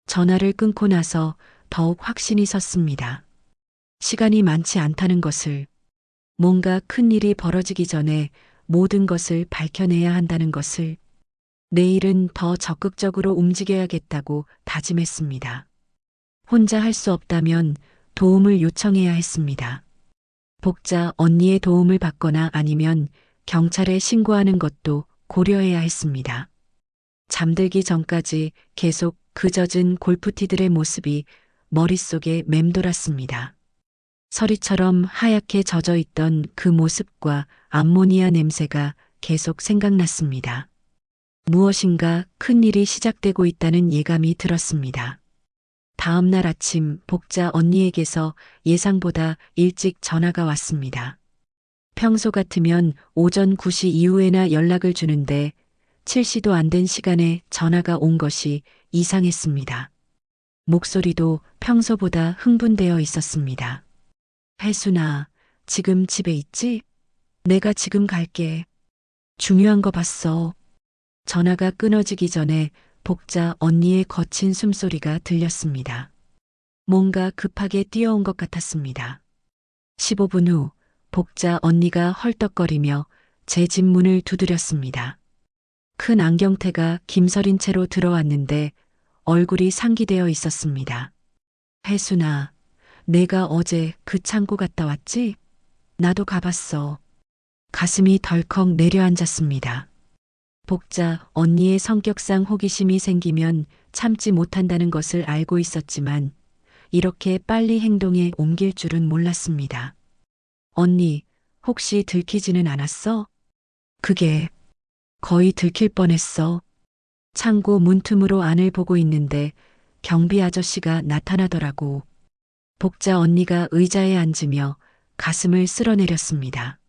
전화를 끊고 나서 더욱 확신이 섰습니다. 시간이 많지 않다는 것을, 뭔가 큰 일이 벌어지기 전에 모든 것을 밝혀내야 한다는 것을, 내일은 더 적극적으로 움직여야겠다고 다짐했습니다. 혼자 할 수 없다면 도움을 요청해야 했습니다. 복자 언니의 도움을 받거나 아니면 경찰에 신고하는 것도 고려해야 했습니다. 잠들기 전까지 계속 그 젖은 골프티들의 모습이 머릿속에 맴돌았습니다. 서리처럼 하얗게 젖어 있던 그 모습과 암모니아 냄새가 계속 생각났습니다. 무엇인가 큰 일이 시작되고 있다는 예감이 들었습니다. 다음 날 아침 복자 언니에게서 예상보다 일찍 전화가 왔습니다. 평소 같으면 오전 9시 이후에나 연락을 주는데 7시도 안 된 시간에 전화가 온 것이 이상했습니다. 목소리도 평소보다 흥분되어 있었습니다. 혜순아, 지금 집에 있지? 내가 지금 갈게. 중요한 거 봤어. 전화가 끊어지기 전에 복자 언니의 거친 숨소리가 들렸습니다. 뭔가 급하게 뛰어온 것 같았습니다. 15분 후 복자 언니가 헐떡거리며 제 집 문을 두드렸습니다. 큰 안경테가 김서린 채로 들어왔는데 얼굴이 상기되어 있었습니다. 혜순아, 내가 어제 그 창고 갔다 왔지? 나도 가봤어. 가슴이 덜컥 내려앉았습니다. 복자 언니의 성격상 호기심이 생기면 참지 못한다는 것을 알고 있었지만 이렇게 빨리 행동에 옮길 줄은 몰랐습니다. 언니, 혹시 들키지는 않았어? 그게 거의 들킬 뻔했어. 창고 문틈으로 안을 보고 있는데 경비 아저씨가 나타나더라고. 복자 언니가 의자에 앉으며 가슴을 쓸어내렸습니다.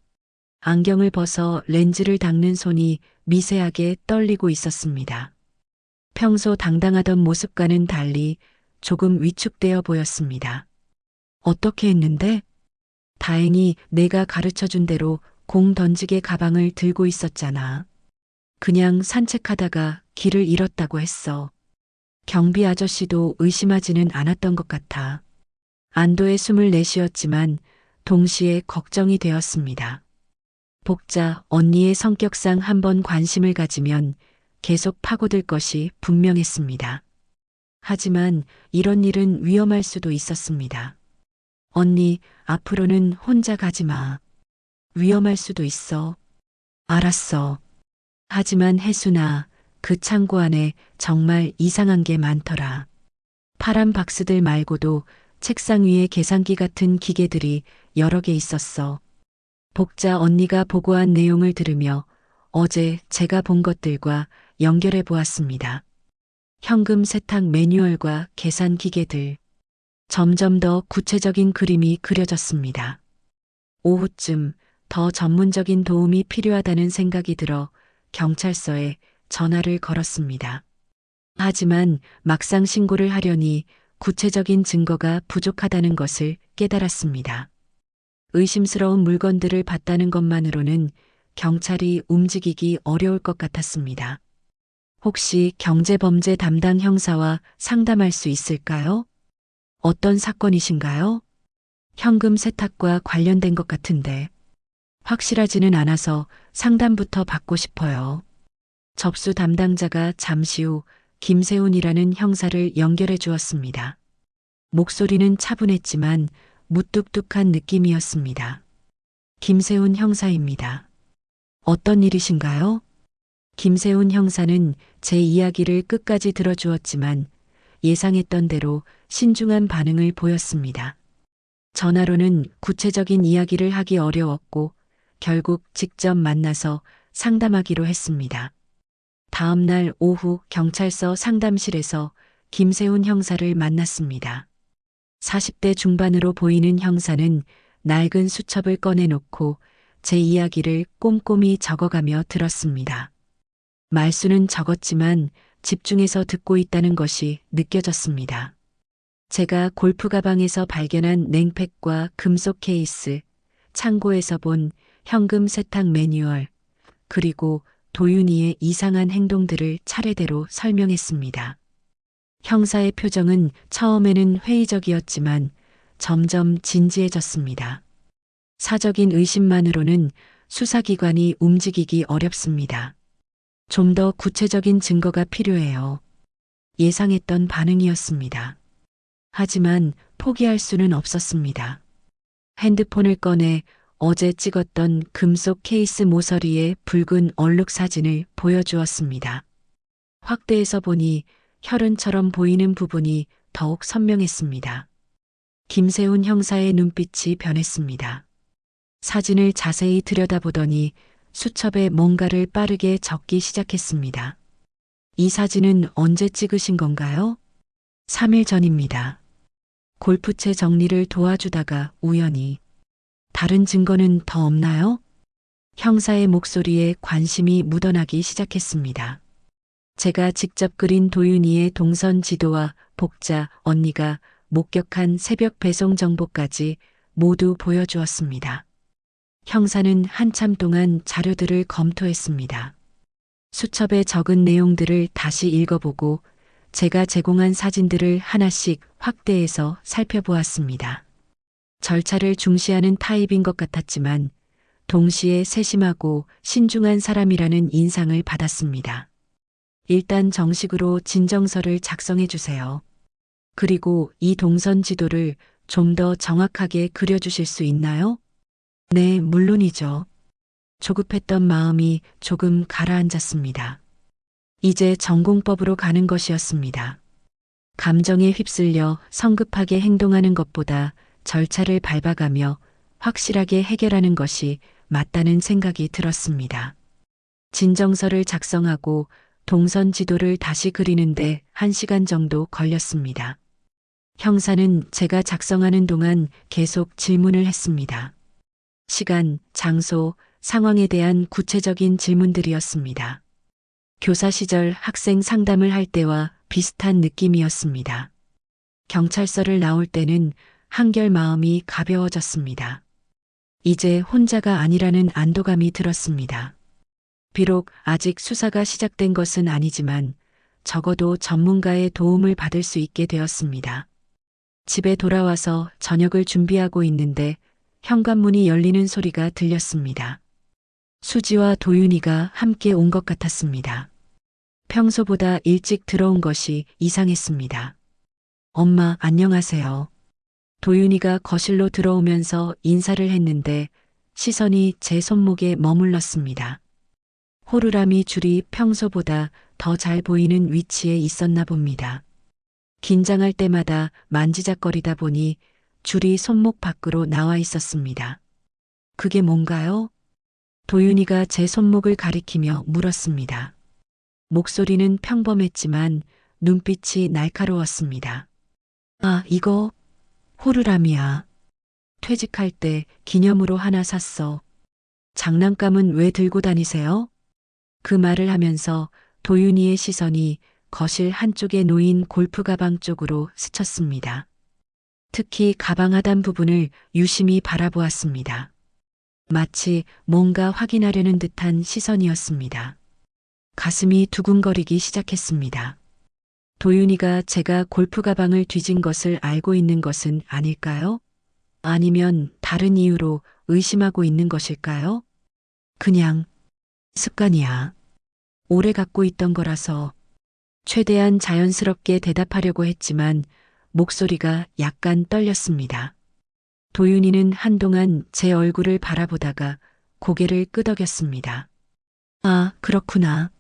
안경을 벗어 렌즈를 닦는 손이 미세하게 떨리고 있었습니다. 평소 당당하던 모습과는 달리 조금 위축되어 보였습니다. 어떻게 했는데? 다행히 내가 가르쳐준 대로 공 던지개 가방을 들고 있었잖아. 그냥 산책하다가 길을 잃었다고 했어. 경비 아저씨도 의심하지는 않았던 것 같아. 안도의 숨을 내쉬었지만 동시에 걱정이 되었습니다. 복자 언니의 성격상 한번 관심을 가지면 계속 파고들 것이 분명했습니다. 하지만 이런 일은 위험할 수도 있었습니다. 언니, 앞으로는 혼자 가지 마. 위험할 수도 있어. 알았어. 하지만 혜순아, 그 창고 안에 정말 이상한 게 많더라. 파란 박스들 말고도 책상 위에 계산기 같은 기계들이 여러 개 있었어. 복자 언니가 보고한 내용을 들으며 어제 제가 본 것들과 연결해 보았습니다. 현금 세탁 매뉴얼과 계산 기계들. 점점 더 구체적인 그림이 그려졌습니다. 오후쯤 더 전문적인 도움이 필요하다는 생각이 들어 경찰서에 전화를 걸었습니다. 하지만 막상 신고를 하려니 구체적인 증거가 부족하다는 것을 깨달았습니다. 의심스러운 물건들을 봤다는 것만으로는 경찰이 움직이기 어려울 것 같았습니다. 혹시 경제범죄 담당 형사와 상담할 수 있을까요? 어떤 사건이신가요? 현금 세탁과 관련된 것 같은데 확실하지는 않아서 상담부터 받고 싶어요. 접수 담당자가 잠시 후 김세훈이라는 형사를 연결해 주었습니다. 목소리는 차분했지만 무뚝뚝한 느낌이었습니다. 김세훈 형사입니다. 어떤 일이신가요? 김세훈 형사는 제 이야기를 끝까지 들어주었지만 예상했던 대로 신중한 반응을 보였습니다. 전화로는 구체적인 이야기를 하기 어려웠고 결국 직접 만나서 상담하기로 했습니다. 다음 날 오후 경찰서 상담실에서 김세훈 형사를 만났습니다. 40대 중반으로 보이는 형사는 낡은 수첩을 꺼내놓고 제 이야기를 꼼꼼히 적어가며 들었습니다. 말수는 적었지만 집중해서 듣고 있다는 것이 느껴졌습니다. 제가 골프 가방에서 발견한 냉팩과 금속 케이스, 창고에서 본 현금 세탁 매뉴얼, 그리고 도윤이의 이상한 행동들을 차례대로 설명했습니다. 형사의 표정은 처음에는 회의적이었지만 점점 진지해졌습니다. 사적인 의심만으로는 수사기관이 움직이기 어렵습니다. 좀 더 구체적인 증거가 필요해요. 예상했던 반응이었습니다. 하지만 포기할 수는 없었습니다. 핸드폰을 꺼내 어제 찍었던 금속 케이스 모서리의 붉은 얼룩 사진을 보여주었습니다. 확대해서 보니 혈흔처럼 보이는 부분이 더욱 선명했습니다. 김세훈 형사의 눈빛이 변했습니다. 사진을 자세히 들여다보더니 수첩에 뭔가를 빠르게 적기 시작했습니다. 이 사진은 언제 찍으신 건가요? 3일 전입니다. 골프채 정리를 도와주다가 우연히. 다른 증거는 더 없나요? 형사의 목소리에 관심이 묻어나기 시작했습니다. 제가 직접 그린 도윤이의 동선 지도와 복자 언니가 목격한 새벽 배송 정보까지 모두 보여주었습니다. 형사는 한참 동안 자료들을 검토했습니다. 수첩에 적은 내용들을 다시 읽어보고 제가 제공한 사진들을 하나씩 확대해서 살펴보았습니다. 절차를 중시하는 타입인 것 같았지만 동시에 세심하고 신중한 사람이라는 인상을 받았습니다. 일단 정식으로 진정서를 작성해 주세요. 그리고 이 동선 지도를 좀 더 정확하게 그려주실 수 있나요? 네, 물론이죠. 조급했던 마음이 조금 가라앉았습니다. 이제 전공법으로 가는 것이었습니다. 감정에 휩쓸려 성급하게 행동하는 것보다 절차를 밟아가며 확실하게 해결하는 것이 맞다는 생각이 들었습니다. 진정서를 작성하고 동선 지도를 다시 그리는데 1시간 정도 걸렸습니다. 형사는 제가 작성하는 동안 계속 질문을 했습니다. 시간, 장소, 상황에 대한 구체적인 질문들이었습니다. 교사 시절 학생 상담을 할 때와 비슷한 느낌이었습니다. 경찰서를 나올 때는 한결 마음이 가벼워졌습니다. 이제 혼자가 아니라는 안도감이 들었습니다. 비록 아직 수사가 시작된 것은 아니지만 적어도 전문가의 도움을 받을 수 있게 되었습니다. 집에 돌아와서 저녁을 준비하고 있는데 현관문이 열리는 소리가 들렸습니다. 수지와 도윤이가 함께 온 것 같았습니다. 평소보다 일찍 들어온 것이 이상했습니다. 엄마, 안녕하세요. 도윤이가 거실로 들어오면서 인사를 했는데 시선이 제 손목에 머물렀습니다. 호루라미 줄이 평소보다 더 잘 보이는 위치에 있었나 봅니다. 긴장할 때마다 만지작거리다 보니 줄이 손목 밖으로 나와 있었습니다. 그게 뭔가요? 도윤이가 제 손목을 가리키며 물었습니다. 목소리는 평범했지만 눈빛이 날카로웠습니다. 아, 이거 호루라미야. 퇴직할 때 기념으로 하나 샀어. 장난감은 왜 들고 다니세요? 그 말을 하면서 도윤이의 시선이 거실 한쪽에 놓인 골프 가방 쪽으로 스쳤습니다. 특히 가방 하단 부분을 유심히 바라보았습니다. 마치 뭔가 확인하려는 듯한 시선이었습니다. 가슴이 두근거리기 시작했습니다. 도윤이가 제가 골프 가방을 뒤진 것을 알고 있는 것은 아닐까요? 아니면 다른 이유로 의심하고 있는 것일까요? 그냥 습관이야. 오래 갖고 있던 거라서 최대한 자연스럽게 대답하려고 했지만 목소리가 약간 떨렸습니다. 도윤이는 한동안 제 얼굴을 바라보다가 고개를 끄덕였습니다. 아, 그렇구나.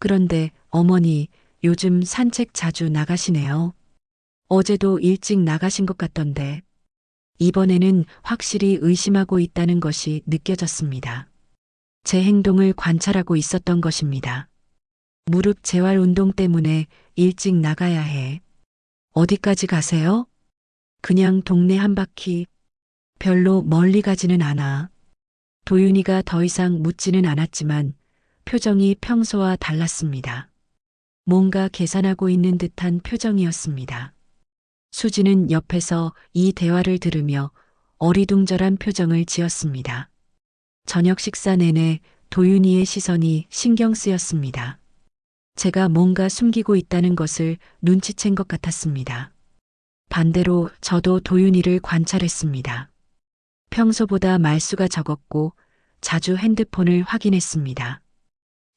그런데 어머니, 요즘 산책 자주 나가시네요. 어제도 일찍 나가신 것 같던데. 이번에는 확실히 의심하고 있다는 것이 느껴졌습니다. 제 행동을 관찰하고 있었던 것입니다. 무릎 재활 운동 때문에 일찍 나가야 해. 어디까지 가세요? 그냥 동네 한 바퀴. 별로 멀리 가지는 않아. 도윤이가 더 이상 묻지는 않았지만 표정이 평소와 달랐습니다. 뭔가 계산하고 있는 듯한 표정이었습니다. 수지는 옆에서 이 대화를 들으며 어리둥절한 표정을 지었습니다. 저녁 식사 내내 도윤이의 시선이 신경 쓰였습니다. 제가 뭔가 숨기고 있다는 것을 눈치챈 것 같았습니다. 반대로 저도 도윤이를 관찰했습니다. 평소보다 말수가 적었고 자주 핸드폰을 확인했습니다.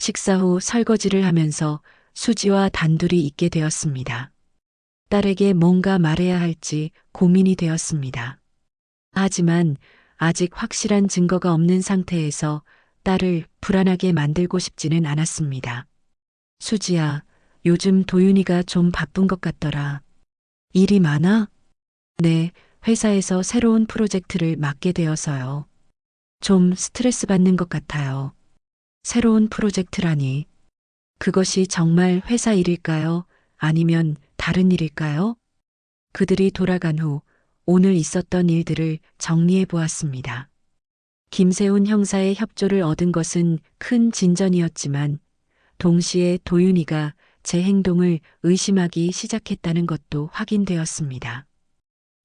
식사 후 설거지를 하면서 수지와 단둘이 있게 되었습니다. 딸에게 뭔가 말해야 할지 고민이 되었습니다. 하지만 아직 확실한 증거가 없는 상태에서 딸을 불안하게 만들고 싶지는 않았습니다. 수지야, 요즘 도윤이가 좀 바쁜 것 같더라. 일이 많아? 네, 회사에서 새로운 프로젝트를 맡게 되어서요. 좀 스트레스 받는 것 같아요. 새로운 프로젝트라니. 그것이 정말 회사 일일까요? 아니면 다른 일일까요? 그들이 돌아간 후 오늘 있었던 일들을 정리해 보았습니다. 김세훈 형사의 협조를 얻은 것은 큰 진전이었지만 동시에 도윤이가 제 행동을 의심하기 시작했다는 것도 확인되었습니다.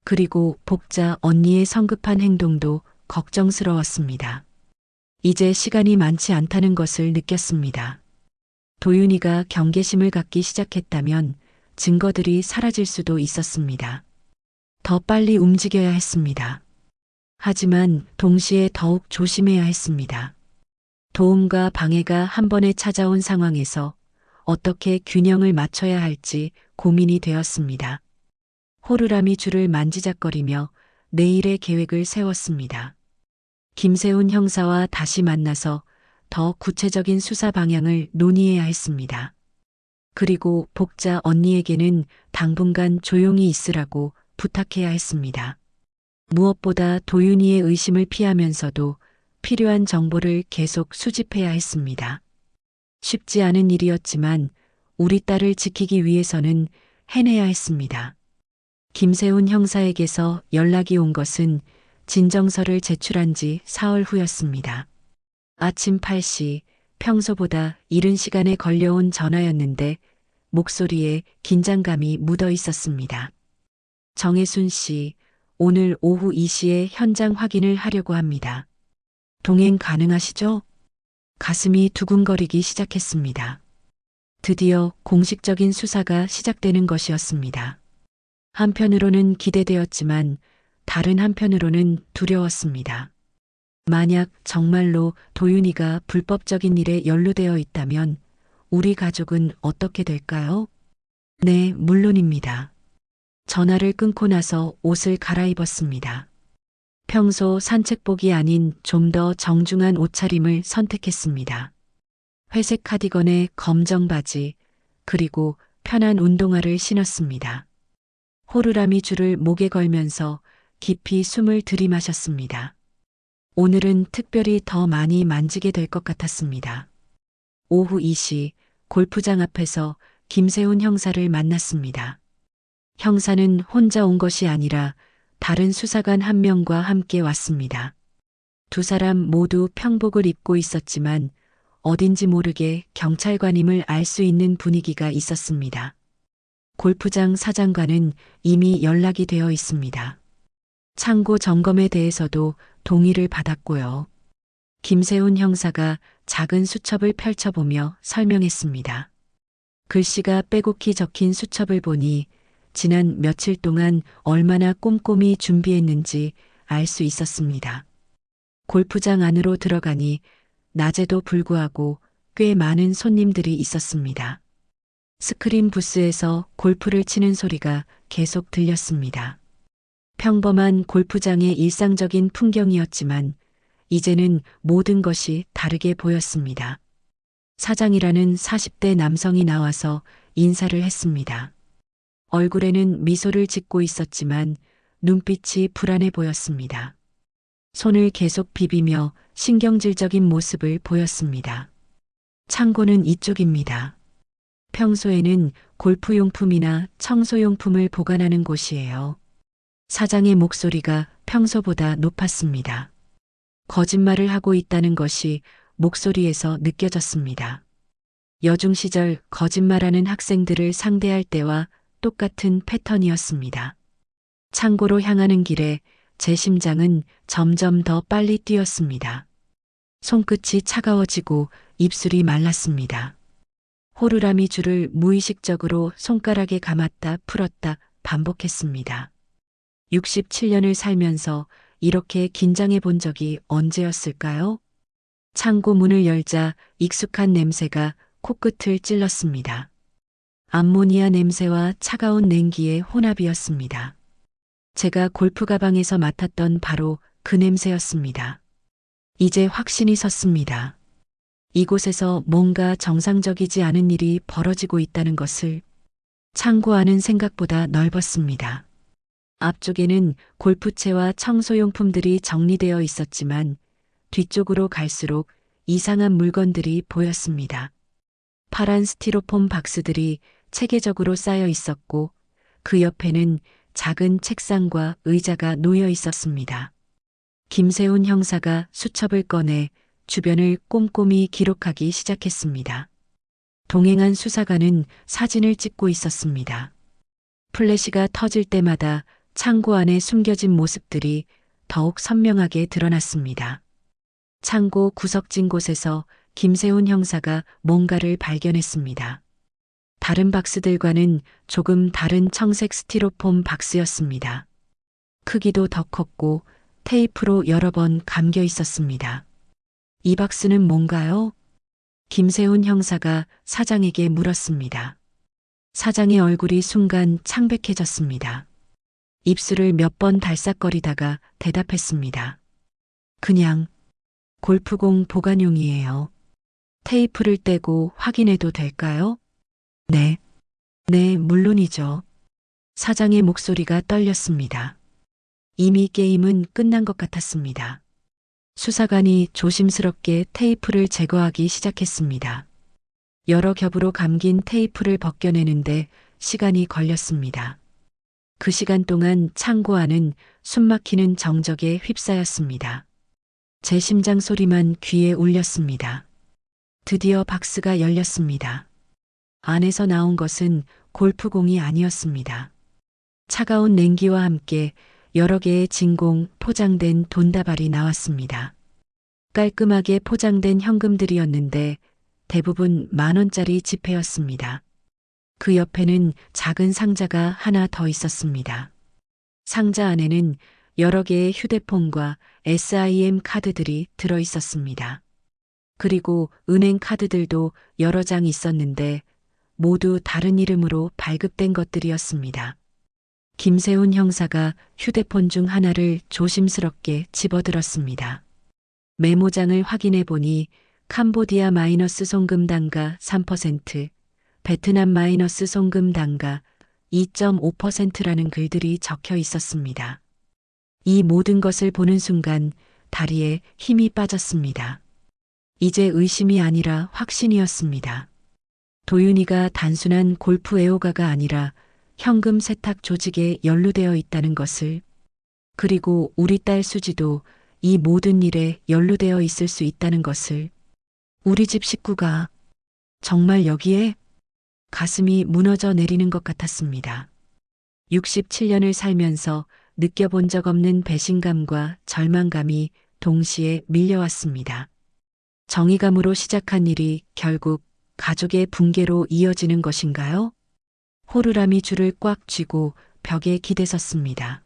그리고 복자 언니의 성급한 행동도 걱정스러웠습니다. 이제 시간이 많지 않다는 것을 느꼈습니다. 도윤이가 경계심을 갖기 시작했다면 증거들이 사라질 수도 있었습니다. 더 빨리 움직여야 했습니다. 하지만 동시에 더욱 조심해야 했습니다. 도움과 방해가 한 번에 찾아온 상황에서 어떻게 균형을 맞춰야 할지 고민이 되었습니다. 호루라미 줄을 만지작거리며 내일의 계획을 세웠습니다. 김세훈 형사와 다시 만나서 더 구체적인 수사 방향을 논의해야 했습니다. 그리고 복자 언니에게는 당분간 조용히 있으라고 부탁해야 했습니다. 무엇보다 도윤이의 의심을 피하면서도 필요한 정보를 계속 수집해야 했습니다. 쉽지 않은 일이었지만 우리 딸을 지키기 위해서는 해내야 했습니다. 김세훈 형사에게서 연락이 온 것은 진정서를 제출한 지 사흘 후였습니다. 아침 8시, 평소보다 이른 시간에 걸려온 전화였는데 목소리에 긴장감이 묻어 있었습니다. 정혜순 씨, 오늘 오후 2시에 현장 확인을 하려고 합니다. 동행 가능하시죠? 가슴이 두근거리기 시작했습니다. 드디어 공식적인 수사가 시작되는 것이었습니다. 한편으로는 기대되었지만 다른 한편으로는 두려웠습니다. 만약 정말로 도윤이가 불법적인 일에 연루되어 있다면 우리 가족은 어떻게 될까요? 네, 물론입니다. 전화를 끊고 나서 옷을 갈아입었습니다. 평소 산책복이 아닌 좀 더 정중한 옷차림을 선택했습니다. 회색 카디건에 검정 바지, 그리고 편한 운동화를 신었습니다. 호루라미 줄을 목에 걸면서 깊이 숨을 들이마셨습니다. 오늘은 특별히 더 많이 만지게 될 것 같았습니다. 오후 2시 골프장 앞에서 김세훈 형사를 만났습니다. 형사는 혼자 온 것이 아니라 다른 수사관 한 명과 함께 왔습니다. 두 사람 모두 평복을 입고 있었지만 어딘지 모르게 경찰관임을 알 수 있는 분위기가 있었습니다. 골프장 사장과는 이미 연락이 되어 있습니다. 창고 점검에 대해서도 동의를 받았고요. 김세훈 형사가 작은 수첩을 펼쳐보며 설명했습니다. 글씨가 빼곡히 적힌 수첩을 보니 지난 며칠 동안 얼마나 꼼꼼히 준비했는지 알 수 있었습니다. 골프장 안으로 들어가니 낮에도 불구하고 꽤 많은 손님들이 있었습니다. 스크린 부스에서 골프를 치는 소리가 계속 들렸습니다. 평범한 골프장의 일상적인 풍경이었지만 이제는 모든 것이 다르게 보였습니다. 사장이라는 40대 남성이 나와서 인사를 했습니다. 얼굴에는 미소를 짓고 있었지만 눈빛이 불안해 보였습니다. 손을 계속 비비며 신경질적인 모습을 보였습니다. 창고는 이쪽입니다. 평소에는 골프용품이나 청소용품을 보관하는 곳이에요. 사장의 목소리가 평소보다 높았습니다. 거짓말을 하고 있다는 것이 목소리에서 느껴졌습니다. 여중 시절 거짓말하는 학생들을 상대할 때와 똑같은 패턴이었습니다. 창고로 향하는 길에 제 심장은 점점 더 빨리 뛰었습니다. 손끝이 차가워지고 입술이 말랐습니다. 호루라미 줄을 무의식적으로 손가락에 감았다 풀었다 반복했습니다. 67년을 살면서 이렇게 긴장해 본 적이 언제였을까요? 창고 문을 열자 익숙한 냄새가 코끝을 찔렀습니다. 암모니아 냄새와 차가운 냉기의 혼합이었습니다. 제가 골프 가방에서 맡았던 바로 그 냄새였습니다. 이제 확신이 섰습니다. 이곳에서 뭔가 정상적이지 않은 일이 벌어지고 있다는 것을. 창고 안은 생각보다 넓었습니다. 앞쪽에는 골프채와 청소용품들이 정리되어 있었지만 뒤쪽으로 갈수록 이상한 물건들이 보였습니다. 파란 스티로폼 박스들이 체계적으로 쌓여 있었고 그 옆에는 작은 책상과 의자가 놓여 있었습니다. 김세훈 형사가 수첩을 꺼내 주변을 꼼꼼히 기록하기 시작했습니다. 동행한 수사관은 사진을 찍고 있었습니다. 플래시가 터질 때마다 창고 안에 숨겨진 모습들이 더욱 선명하게 드러났습니다. 창고 구석진 곳에서 김세훈 형사가 뭔가를 발견했습니다. 다른 박스들과는 조금 다른 청색 스티로폼 박스였습니다. 크기도 더 컸고 테이프로 여러 번 감겨 있었습니다. 이 박스는 뭔가요? 김세훈 형사가 사장에게 물었습니다. 사장의 얼굴이 순간 창백해졌습니다. 입술을 몇 번 달싹거리다가 대답했습니다. 그냥 골프공 보관용이에요. 테이프를 떼고 확인해도 될까요? 네. 네, 물론이죠. 사장의 목소리가 떨렸습니다. 이미 게임은 끝난 것 같았습니다. 수사관이 조심스럽게 테이프를 제거하기 시작했습니다. 여러 겹으로 감긴 테이프를 벗겨내는데 시간이 걸렸습니다. 그 시간 동안 창고 안은 숨막히는 정적에 휩싸였습니다. 제 심장 소리만 귀에 울렸습니다. 드디어 박스가 열렸습니다. 안에서 나온 것은 골프공이 아니었습니다. 차가운 냉기와 함께 여러 개의 진공 포장된 돈다발이 나왔습니다. 깔끔하게 포장된 현금들이었는데 대부분 10,000원짜리 지폐였습니다. 그 옆에는 작은 상자가 하나 더 있었습니다. 상자 안에는 여러 개의 휴대폰과 SIM 카드들이 들어 있었습니다. 그리고 은행 카드들도 여러 장 있었는데 모두 다른 이름으로 발급된 것들이었습니다. 김세훈 형사가 휴대폰 중 하나를 조심스럽게 집어들었습니다. 메모장을 확인해 보니 캄보디아 마이너스 송금 단가 3%, 베트남 마이너스 송금 단가 2.5%라는 글들이 적혀 있었습니다. 이 모든 것을 보는 순간 다리에 힘이 빠졌습니다. 이제 의심이 아니라 확신이었습니다. 도윤이가 단순한 골프 애호가가 아니라 현금 세탁 조직에 연루되어 있다는 것을, 그리고 우리 딸 수지도 이 모든 일에 연루되어 있을 수 있다는 것을, 우리 집 식구가 정말 여기에? 가슴이 무너져 내리는 것 같았습니다. 67년을 살면서 느껴본 적 없는 배신감과 절망감이 동시에 밀려왔습니다. 정의감으로 시작한 일이 결국 가족의 붕괴로 이어지는 것인가요? 호루라미 줄을 꽉 쥐고 벽에 기대섰습니다.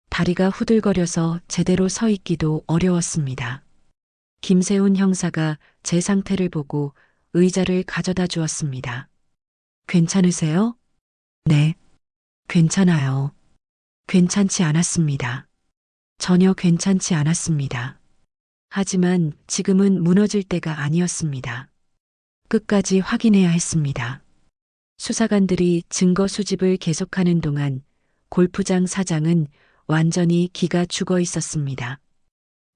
다리가 후들거려서 제대로 서 있기도 어려웠습니다. 김세훈 형사가 제 상태를 보고 의자를 가져다 주었습니다. 괜찮으세요? 네, 괜찮아요. 괜찮지 않았습니다. 전혀 괜찮지 않았습니다. 하지만 지금은 무너질 때가 아니었습니다. 끝까지 확인해야 했습니다. 수사관들이 증거 수집을 계속하는 동안 골프장 사장은 완전히 기가 죽어 있었습니다.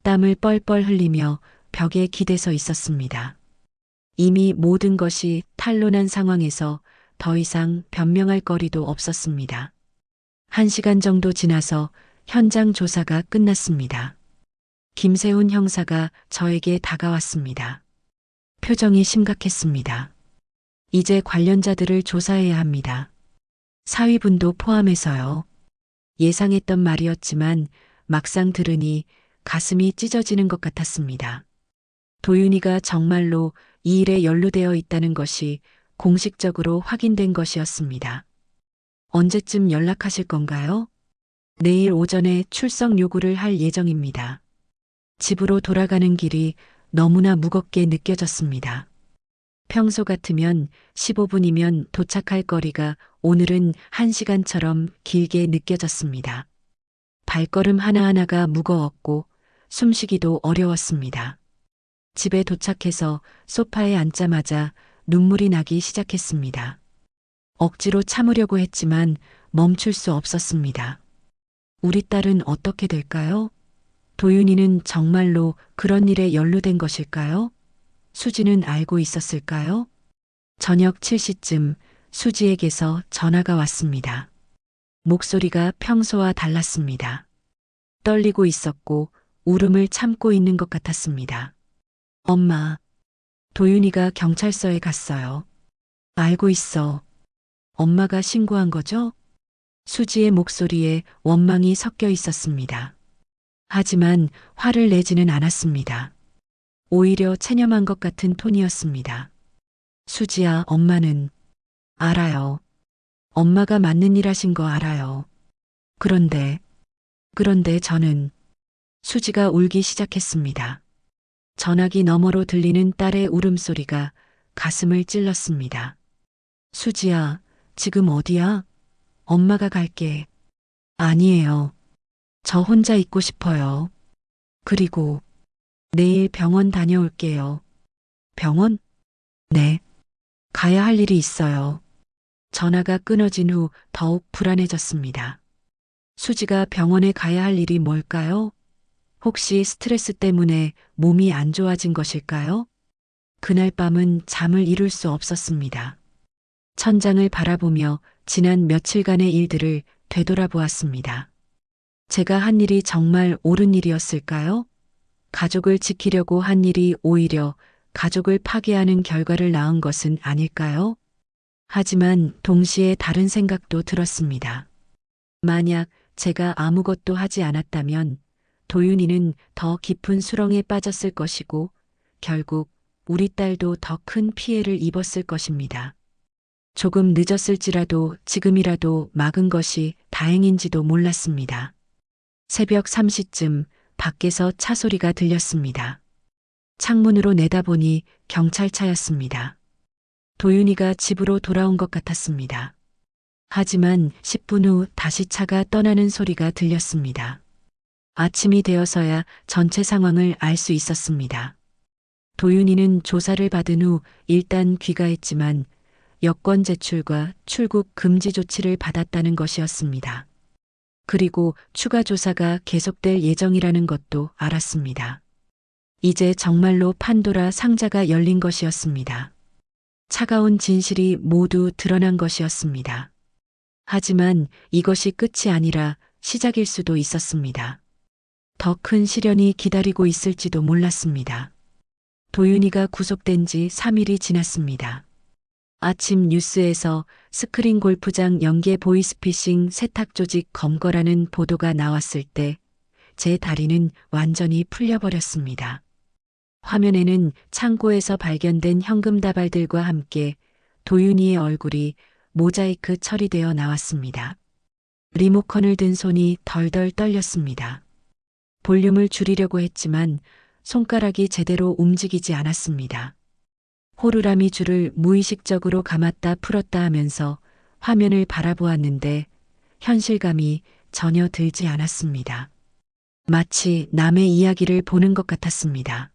땀을 뻘뻘 흘리며 벽에 기대서 있었습니다. 이미 모든 것이 탄로난 상황에서 더 이상 변명할 거리도 없었습니다. 1시간 정도 지나서 현장 조사가 끝났습니다. 김세훈 형사가 저에게 다가왔습니다. 표정이 심각했습니다. 이제 관련자들을 조사해야 합니다. 사위분도 포함해서요. 예상했던 말이었지만 막상 들으니 가슴이 찢어지는 것 같았습니다. 도윤이가 정말로 이 일에 연루되어 있다는 것이 공식적으로 확인된 것이었습니다. 언제쯤 연락하실 건가요? 내일 오전에 출석 요구를 할 예정입니다. 집으로 돌아가는 길이 너무나 무겁게 느껴졌습니다. 평소 같으면 15분이면 도착할 거리가 오늘은 1시간처럼 길게 느껴졌습니다. 발걸음 하나하나가 무거웠고 숨쉬기도 어려웠습니다. 집에 도착해서 소파에 앉자마자 눈물이 나기 시작했습니다. 억지로 참으려고 했지만 멈출 수 없었습니다. 우리 딸은 어떻게 될까요? 도윤이는 정말로 그런 일에 연루된 것일까요? 수지는 알고 있었을까요? 저녁 7시쯤 수지에게서 전화가 왔습니다. 목소리가 평소와 달랐습니다. 떨리고 있었고 울음을 참고 있는 것 같았습니다. 엄마, 도윤이가 경찰서에 갔어요. 알고 있어. 엄마가 신고한 거죠? 수지의 목소리에 원망이 섞여 있었습니다. 하지만 화를 내지는 않았습니다. 오히려 체념한 것 같은 톤이었습니다. 수지야, 엄마는 알아요. 엄마가 맞는 일 하신 거 알아요. 그런데 저는 수지가 울기 시작했습니다. 전화기 너머로 들리는 딸의 울음소리가 가슴을 찔렀습니다. 수지야, 지금 어디야? 엄마가 갈게. 아니에요. 저 혼자 있고 싶어요. 그리고 내일 병원 다녀올게요. 병원? 네. 가야 할 일이 있어요. 전화가 끊어진 후 더욱 불안해졌습니다. 수지가 병원에 가야 할 일이 뭘까요? 혹시 스트레스 때문에 몸이 안 좋아진 것일까요? 그날 밤은 잠을 이룰 수 없었습니다. 천장을 바라보며 지난 며칠간의 일들을 되돌아보았습니다. 제가 한 일이 정말 옳은 일이었을까요? 가족을 지키려고 한 일이 오히려 가족을 파괴하는 결과를 낳은 것은 아닐까요? 하지만 동시에 다른 생각도 들었습니다. 만약 제가 아무것도 하지 않았다면 도윤이는 더 깊은 수렁에 빠졌을 것이고 결국 우리 딸도 더 큰 피해를 입었을 것입니다. 조금 늦었을지라도 지금이라도 막은 것이 다행인지도 몰랐습니다. 새벽 3시쯤 밖에서 차 소리가 들렸습니다. 창문으로 내다보니 경찰차였습니다. 도윤이가 집으로 돌아온 것 같았습니다. 하지만 10분 후 다시 차가 떠나는 소리가 들렸습니다. 아침이 되어서야 전체 상황을 알 수 있었습니다. 도윤이는 조사를 받은 후 일단 귀가했지만 여권 제출과 출국 금지 조치를 받았다는 것이었습니다. 그리고 추가 조사가 계속될 예정이라는 것도 알았습니다. 이제 정말로 판도라 상자가 열린 것이었습니다. 차가운 진실이 모두 드러난 것이었습니다. 하지만 이것이 끝이 아니라 시작일 수도 있었습니다. 더 큰 시련이 기다리고 있을지도 몰랐습니다. 도윤이가 구속된 지 3일이 지났습니다. 아침 뉴스에서 스크린 골프장 연계 보이스피싱 세탁 조직 검거라는 보도가 나왔을 때 제 다리는 완전히 풀려버렸습니다. 화면에는 창고에서 발견된 현금 다발들과 함께 도윤이의 얼굴이 모자이크 처리되어 나왔습니다. 리모컨을 든 손이 덜덜 떨렸습니다. 볼륨을 줄이려고 했지만 손가락이 제대로 움직이지 않았습니다. 호루라미 줄을 무의식적으로 감았다 풀었다 하면서 화면을 바라보았는데 현실감이 전혀 들지 않았습니다. 마치 남의 이야기를 보는 것 같았습니다.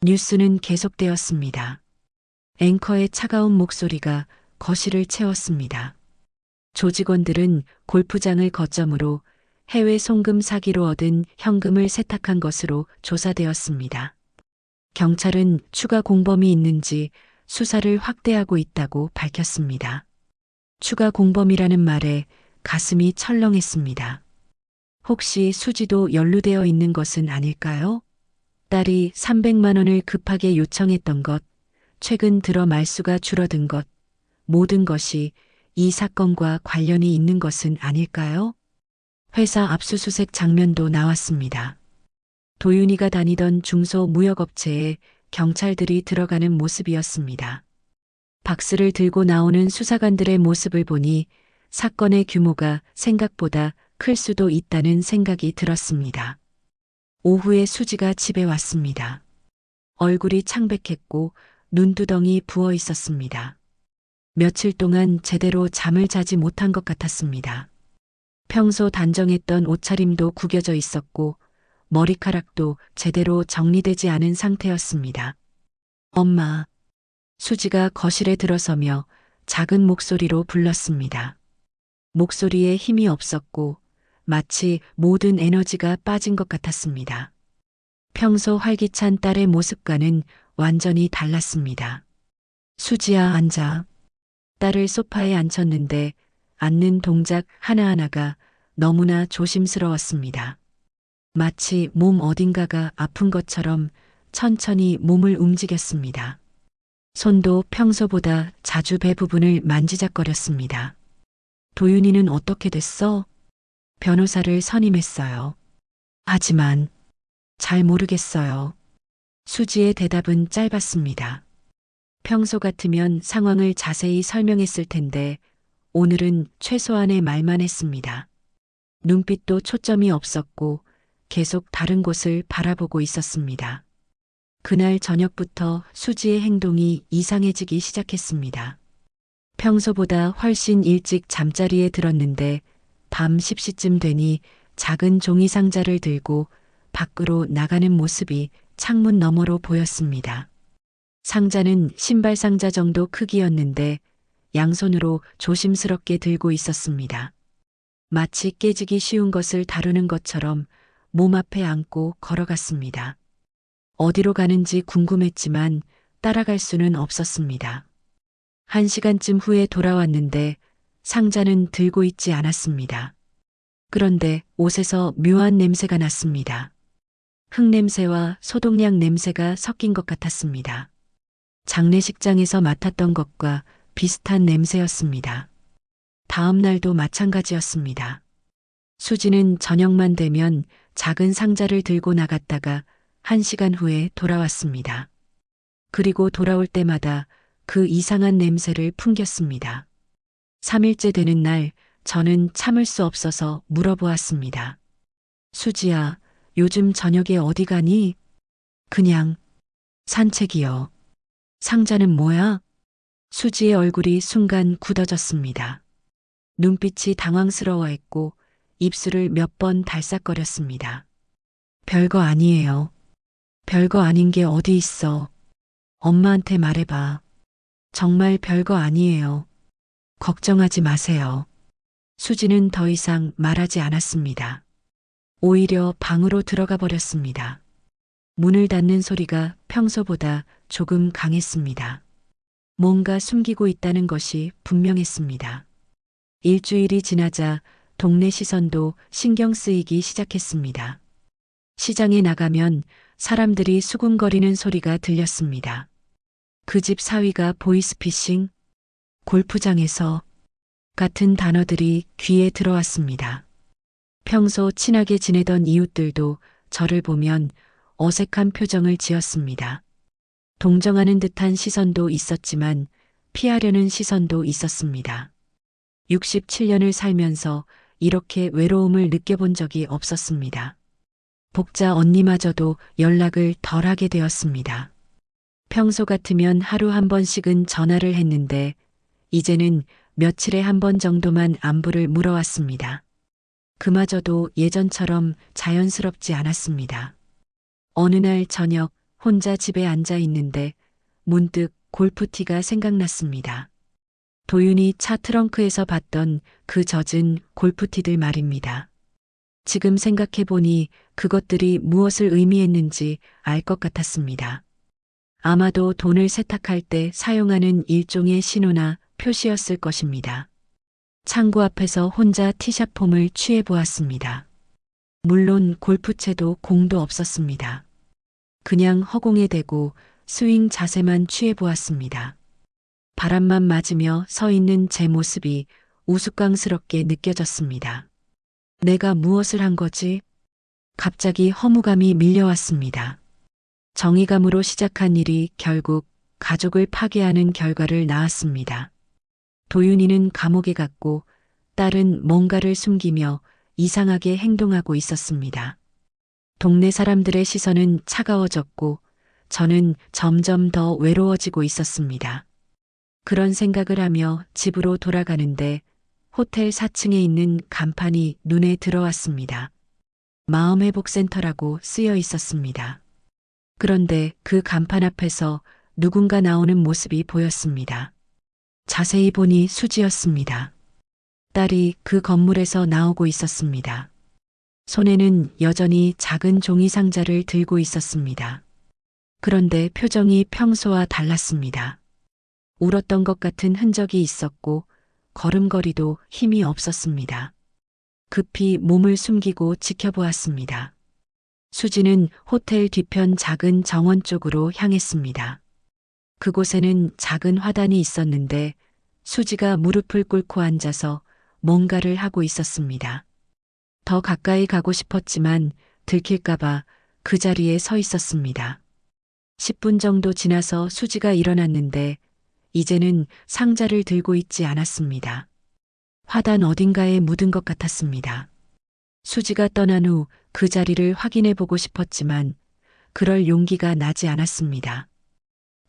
뉴스는 계속되었습니다. 앵커의 차가운 목소리가 거실을 채웠습니다. 조직원들은 골프장을 거점으로 해외 송금 사기로 얻은 현금을 세탁한 것으로 조사되었습니다. 경찰은 추가 공범이 있는지 수사를 확대하고 있다고 밝혔습니다. 추가 공범이라는 말에 가슴이 철렁했습니다. 혹시 수지도 연루되어 있는 것은 아닐까요? 딸이 300만 원을 급하게 요청했던 것, 최근 들어 말수가 줄어든 것, 모든 것이 이 사건과 관련이 있는 것은 아닐까요? 회사 압수수색 장면도 나왔습니다. 도윤이가 다니던 중소무역업체에 경찰들이 들어가는 모습이었습니다. 박스를 들고 나오는 수사관들의 모습을 보니 사건의 규모가 생각보다 클 수도 있다는 생각이 들었습니다. 오후에 수지가 집에 왔습니다. 얼굴이 창백했고 눈두덩이 부어 있었습니다. 며칠 동안 제대로 잠을 자지 못한 것 같았습니다. 평소 단정했던 옷차림도 구겨져 있었고 머리카락도 제대로 정리되지 않은 상태였습니다. 엄마. 수지가 거실에 들어서며 작은 목소리로 불렀습니다. 목소리에 힘이 없었고 마치 모든 에너지가 빠진 것 같았습니다. 평소 활기찬 딸의 모습과는 완전히 달랐습니다. 수지야, 앉아. 딸을 소파에 앉혔는데 앉는 동작 하나하나가 너무나 조심스러웠습니다. 마치 몸 어딘가가 아픈 것처럼 천천히 몸을 움직였습니다. 손도 평소보다 자주 배 부분을 만지작거렸습니다. 도윤이는 어떻게 됐어? 변호사를 선임했어요. 하지만 잘 모르겠어요. 수지의 대답은 짧았습니다. 평소 같으면 상황을 자세히 설명했을 텐데 오늘은 최소한의 말만 했습니다. 눈빛도 초점이 없었고 계속 다른 곳을 바라보고 있었습니다. 그날 저녁부터 수지의 행동이 이상해지기 시작했습니다. 평소보다 훨씬 일찍 잠자리에 들었는데 밤 10시쯤 되니 작은 종이 상자를 들고 밖으로 나가는 모습이 창문 너머로 보였습니다. 상자는 신발 상자 정도 크기였는데 양손으로 조심스럽게 들고 있었습니다. 마치 깨지기 쉬운 것을 다루는 것처럼 몸 앞에 안고 걸어갔습니다. 어디로 가는지 궁금했지만 따라갈 수는 없었습니다. 1시간쯤 후에 돌아왔는데 상자는 들고 있지 않았습니다. 그런데 옷에서 묘한 냄새가 났습니다. 흙냄새와 소독약 냄새가 섞인 것 같았습니다. 장례식장에서 맡았던 것과 비슷한 냄새였습니다. 다음 날도 마찬가지였습니다. 수지는 저녁만 되면 작은 상자를 들고 나갔다가 1시간 후에 돌아왔습니다. 그리고 돌아올 때마다 그 이상한 냄새를 풍겼습니다. 3일째 되는 날 저는 참을 수 없어서 물어보았습니다. 수지야, 요즘 저녁에 어디 가니? 그냥 산책이요. 상자는 뭐야? 수지의 얼굴이 순간 굳어졌습니다. 눈빛이 당황스러워했고 입술을 몇 번 달싹거렸습니다. 별거 아니에요. 별거 아닌 게 어디 있어. 엄마한테 말해봐. 정말 별거 아니에요. 걱정하지 마세요. 수지는 더 이상 말하지 않았습니다. 오히려 방으로 들어가 버렸습니다. 문을 닫는 소리가 평소보다 조금 강했습니다. 뭔가 숨기고 있다는 것이 분명했습니다. 일주일이 지나자 동네 시선도 신경 쓰이기 시작했습니다. 시장에 나가면 사람들이 수군거리는 소리가 들렸습니다. 그 집 사위가 보이스피싱, 골프장에서 같은 단어들이 귀에 들어왔습니다. 평소 친하게 지내던 이웃들도 저를 보면 어색한 표정을 지었습니다. 동정하는 듯한 시선도 있었지만 피하려는 시선도 있었습니다. 67년을 살면서 이렇게 외로움을 느껴본 적이 없었습니다. 복자 언니마저도 연락을 덜 하게 되었습니다. 평소 같으면 하루 한 번씩은 전화를 했는데 이제는 며칠에 한 번 정도만 안부를 물어왔습니다. 그마저도 예전처럼 자연스럽지 않았습니다. 어느 날 저녁 혼자 집에 앉아 있는데 문득 골프티가 생각났습니다. 도윤이 차 트렁크에서 봤던 그 젖은 골프티들 말입니다. 지금 생각해보니 그것들이 무엇을 의미했는지 알 것 같았습니다. 아마도 돈을 세탁할 때 사용하는 일종의 신호나 표시였을 것입니다. 창고 앞에서 혼자 티샷 폼을 취해 보았습니다. 물론 골프채도 공도 없었습니다. 그냥 허공에 대고 스윙 자세만 취해 보았습니다. 바람만 맞으며 서 있는 제 모습이 우스꽝스럽게 느껴졌습니다. 내가 무엇을 한 거지? 갑자기 허무감이 밀려왔습니다. 정의감으로 시작한 일이 결국 가족을 파괴하는 결과를 낳았습니다. 도윤이는 감옥에 갔고 딸은 뭔가를 숨기며 이상하게 행동하고 있었습니다. 동네 사람들의 시선은 차가워졌고 저는 점점 더 외로워지고 있었습니다. 그런 생각을 하며 집으로 돌아가는데 호텔 4층에 있는 간판이 눈에 들어왔습니다. 마음회복센터라고 쓰여 있었습니다. 그런데 그 간판 앞에서 누군가 나오는 모습이 보였습니다. 자세히 보니 수지였습니다. 딸이 그 건물에서 나오고 있었습니다. 손에는 여전히 작은 종이 상자를 들고 있었습니다. 그런데 표정이 평소와 달랐습니다. 울었던 것 같은 흔적이 있었고 걸음걸이도 힘이 없었습니다. 급히 몸을 숨기고 지켜보았습니다. 수지는 호텔 뒤편 작은 정원 쪽으로 향했습니다. 그곳에는 작은 화단이 있었는데 수지가 무릎을 꿇고 앉아서 뭔가를 하고 있었습니다. 더 가까이 가고 싶었지만 들킬까봐 그 자리에 서 있었습니다. 10분 정도 지나서 수지가 일어났는데 이제는 상자를 들고 있지 않았습니다. 화단 어딘가에 묻은 것 같았습니다. 수지가 떠난 후 그 자리를 확인해 보고 싶었지만 그럴 용기가 나지 않았습니다.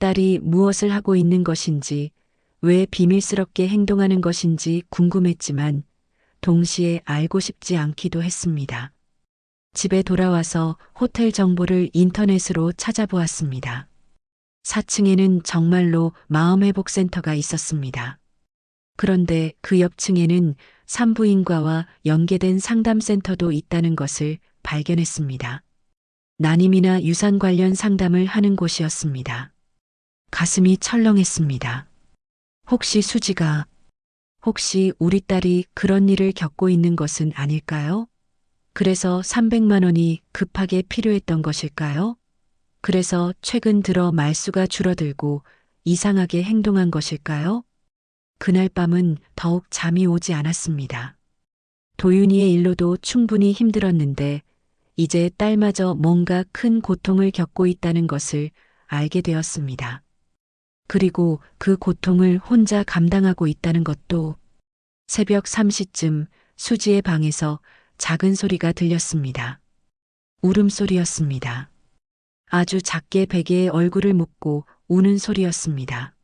딸이 무엇을 하고 있는 것인지, 왜 비밀스럽게 행동하는 것인지 궁금했지만 동시에 알고 싶지 않기도 했습니다. 집에 돌아와서 호텔 정보를 인터넷으로 찾아보았습니다. 4층에는 정말로 마음회복센터가 있었습니다. 그런데 그 옆층에는 산부인과와 연계된 상담센터도 있다는 것을 발견했습니다. 난임이나 유산 관련 상담을 하는 곳이었습니다. 가슴이 철렁했습니다. 혹시 수지가, 혹시 우리 딸이 그런 일을 겪고 있는 것은 아닐까요? 그래서 300만 원이 급하게 필요했던 것일까요? 그래서 최근 들어 말수가 줄어들고 이상하게 행동한 것일까요? 그날 밤은 더욱 잠이 오지 않았습니다. 도윤이의 일로도 충분히 힘들었는데 이제 딸마저 뭔가 큰 고통을 겪고 있다는 것을 알게 되었습니다. 그리고 그 고통을 혼자 감당하고 있다는 것도. 새벽 3시쯤 수지의 방에서 작은 소리가 들렸습니다. 울음소리였습니다. 아주 작게 베개에 얼굴을 묻고 우는 소리였습니다.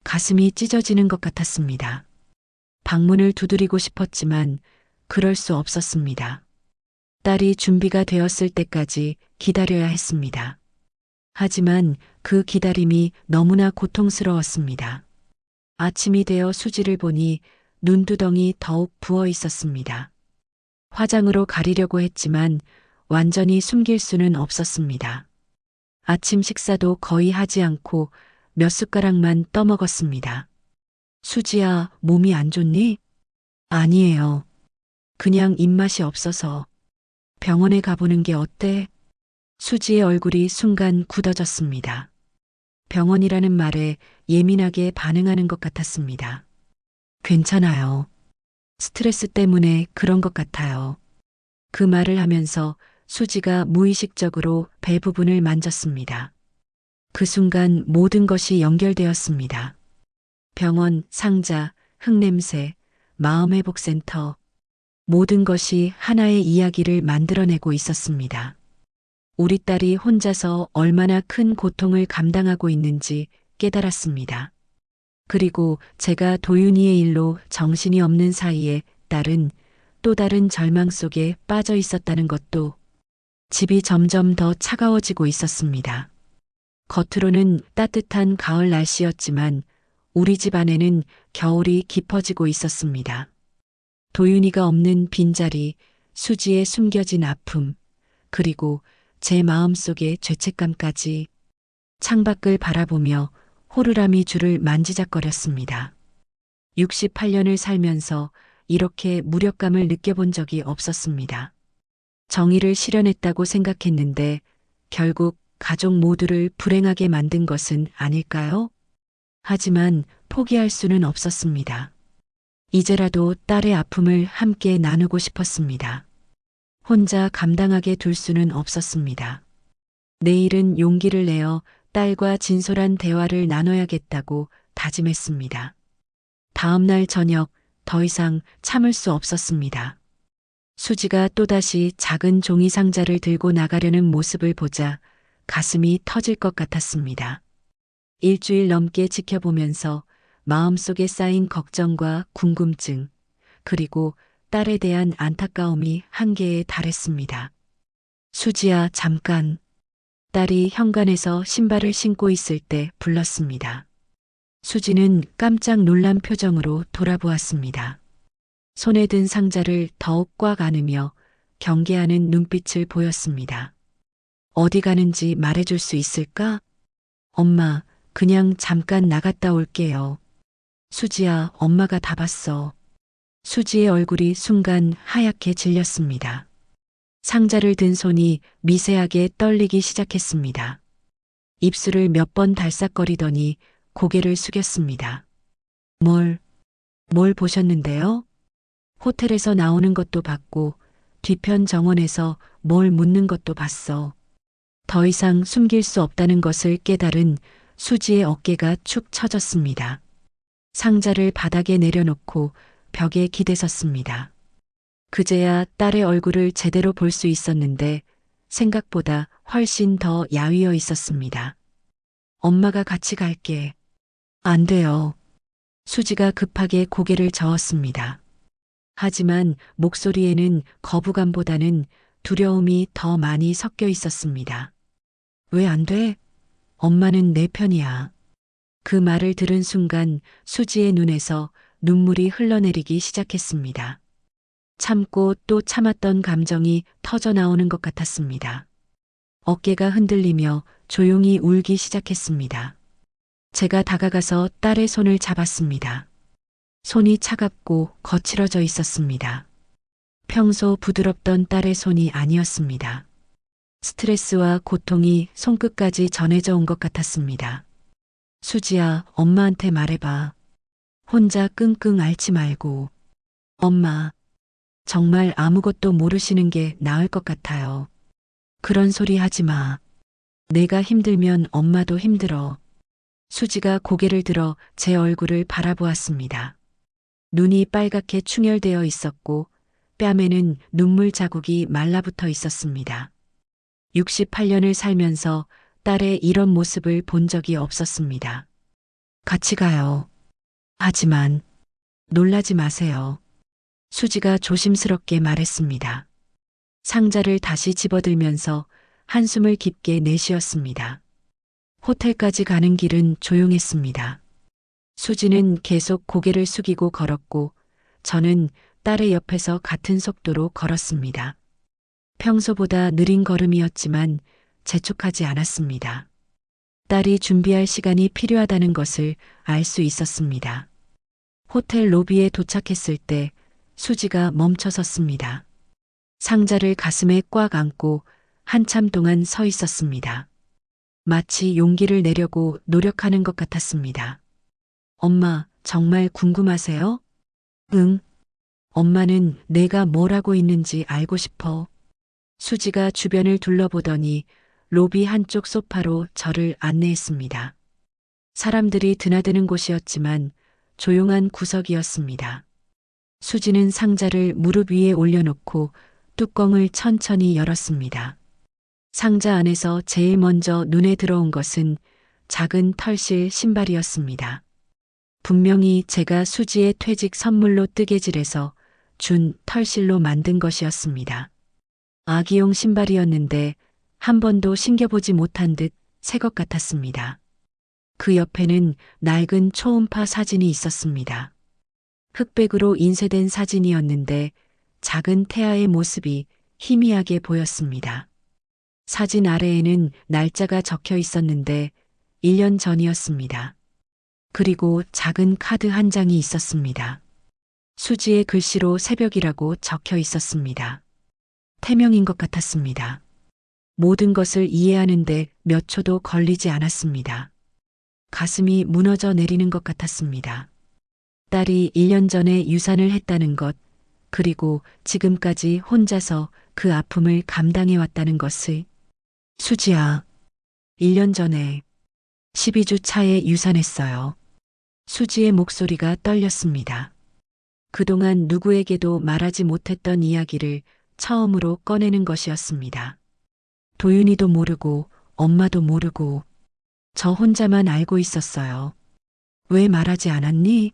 가슴이 찢어지는 것 같았습니다. 방문을 두드리고 싶었지만 그럴 수 없었습니다. 딸이 준비가 되었을 때까지 기다려야 했습니다. 하지만 그 기다림이 너무나 고통스러웠습니다. 아침이 되어 수지를 보니 눈두덩이 더욱 부어 있었습니다. 화장으로 가리려고 했지만 완전히 숨길 수는 없었습니다. 아침 식사도 거의 하지 않고 몇 숟가락만 떠먹었습니다. 수지야, 몸이 안 좋니? 아니에요. 그냥 입맛이 없어서. 병원에 가보는 게 어때? 수지의 얼굴이 순간 굳어졌습니다. 병원이라는 말에 예민하게 반응하는 것 같았습니다. 괜찮아요. 스트레스 때문에 그런 것 같아요. 그 말을 하면서 수지가 무의식적으로 배 부분을 만졌습니다. 그 순간 모든 것이 연결되었습니다. 병원, 상자, 흙냄새, 마음회복센터, 모든 것이 하나의 이야기를 만들어내고 있었습니다. 우리 딸이 혼자서 얼마나 큰 고통을 감당하고 있는지 깨달았습니다. 그리고 제가 도윤이의 일로 정신이 없는 사이에 딸은 또 다른 절망 속에 빠져 있었다는 것도. 집이 점점 더 차가워지고 있었습니다. 겉으로는 따뜻한 가을 날씨였지만 우리 집 안에는 겨울이 깊어지고 있었습니다. 도윤이가 없는 빈자리, 수지의 숨겨진 아픔, 그리고 제 마음속의 죄책감까지. 창밖을 바라보며 호루라기 줄을 만지작거렸습니다. 68년을 살면서 이렇게 무력감을 느껴본 적이 없었습니다. 정의를 실현했다고 생각했는데 결국 가족 모두를 불행하게 만든 것은 아닐까요? 하지만 포기할 수는 없었습니다. 이제라도 딸의 아픔을 함께 나누고 싶었습니다. 혼자 감당하게 둘 수는 없었습니다. 내일은 용기를 내어 딸과 진솔한 대화를 나눠야겠다고 다짐했습니다. 다음 날 저녁 더 이상 참을 수 없었습니다. 수지가 또다시 작은 종이 상자를 들고 나가려는 모습을 보자 가슴이 터질 것 같았습니다. 일주일 넘게 지켜보면서 마음속에 쌓인 걱정과 궁금증, 그리고 딸에 대한 안타까움이 한계에 달했습니다. 수지야, 잠깐. 딸이 현관에서 신발을 신고 있을 때 불렀습니다. 수지는 깜짝 놀란 표정으로 돌아보았습니다. 손에 든 상자를 더욱 꽉 안으며 경계하는 눈빛을 보였습니다. 어디 가는지 말해줄 수 있을까? 엄마, 그냥 잠깐 나갔다 올게요. 수지야, 엄마가 다 봤어. 수지의 얼굴이 순간 하얗게 질렸습니다. 상자를 든 손이 미세하게 떨리기 시작했습니다. 입술을 몇 번 달싹거리더니 고개를 숙였습니다. 뭘 보셨는데요? 호텔에서 나오는 것도 봤고 뒤편 정원에서 뭘 묻는 것도 봤어. 더 이상 숨길 수 없다는 것을 깨달은 수지의 어깨가 축 처졌습니다. 상자를 바닥에 내려놓고 벽에 기대섰습니다. 그제야 딸의 얼굴을 제대로 볼 수 있었는데 생각보다 훨씬 더 야위어 있었습니다. 엄마가 같이 갈게. 안 돼요. 수지가 급하게 고개를 저었습니다. 하지만 목소리에는 거부감보다는 두려움이 더 많이 섞여 있었습니다. 왜 안 돼? 엄마는 내 편이야. 그 말을 들은 순간 수지의 눈에서 눈물이 흘러내리기 시작했습니다. 참고 또 참았던 감정이 터져 나오는 것 같았습니다. 어깨가 흔들리며 조용히 울기 시작했습니다. 제가 다가가서 딸의 손을 잡았습니다. 손이 차갑고 거칠어져 있었습니다. 평소 부드럽던 딸의 손이 아니었습니다. 스트레스와 고통이 손끝까지 전해져 온 것 같았습니다. 수지야, 엄마한테 말해봐. 혼자 끙끙 앓지 말고. 엄마, 정말 아무것도 모르시는 게 나을 것 같아요. 그런 소리 하지 마. 내가 힘들면 엄마도 힘들어. 수지가 고개를 들어 제 얼굴을 바라보았습니다. 눈이 빨갛게 충혈되어 있었고 뺨에는 눈물 자국이 말라붙어 있었습니다. 68년을 살면서 딸의 이런 모습을 본 적이 없었습니다. 같이 가요. 하지만 놀라지 마세요. 수지가 조심스럽게 말했습니다. 상자를 다시 집어들면서 한숨을 깊게 내쉬었습니다. 호텔까지 가는 길은 조용했습니다. 수지는 계속 고개를 숙이고 걸었고 저는 딸의 옆에서 같은 속도로 걸었습니다. 평소보다 느린 걸음이었지만 재촉하지 않았습니다. 딸이 준비할 시간이 필요하다는 것을 알 수 있었습니다. 호텔 로비에 도착했을 때 수지가 멈춰 섰습니다. 상자를 가슴에 꽉 안고 한참 동안 서 있었습니다. 마치 용기를 내려고 노력하는 것 같았습니다. 엄마, 정말 궁금하세요? 응. 엄마는 내가 뭘 하고 있는지 알고 싶어. 수지가 주변을 둘러보더니 로비 한쪽 소파로 저를 안내했습니다. 사람들이 드나드는 곳이었지만 조용한 구석이었습니다. 수지는 상자를 무릎 위에 올려놓고 뚜껑을 천천히 열었습니다. 상자 안에서 제일 먼저 눈에 들어온 것은 작은 털실 신발이었습니다. 분명히 제가 수지의 퇴직 선물로 뜨개질해서 준 털실로 만든 것이었습니다. 아기용 신발이었는데 한 번도 신겨보지 못한 듯 새 것 같았습니다. 그 옆에는 낡은 초음파 사진이 있었습니다. 흑백으로 인쇄된 사진이었는데 작은 태아의 모습이 희미하게 보였습니다. 사진 아래에는 날짜가 적혀 있었는데 1년 전이었습니다. 그리고 작은 카드 한 장이 있었습니다. 수지의 글씨로 새벽이라고 적혀 있었습니다. 태명인 것 같았습니다. 모든 것을 이해하는데 몇 초도 걸리지 않았습니다. 가슴이 무너져 내리는 것 같았습니다. 딸이 1년 전에 유산을 했다는 것, 그리고 지금까지 혼자서 그 아픔을 감당해 왔다는 것을. 수지야, 1년 전에 12주 차에 유산했어요. 수지의 목소리가 떨렸습니다. 그동안 누구에게도 말하지 못했던 이야기를 처음으로 꺼내는 것이었습니다. 도윤이도 모르고 엄마도 모르고 저 혼자만 알고 있었어요. 왜 말하지 않았니?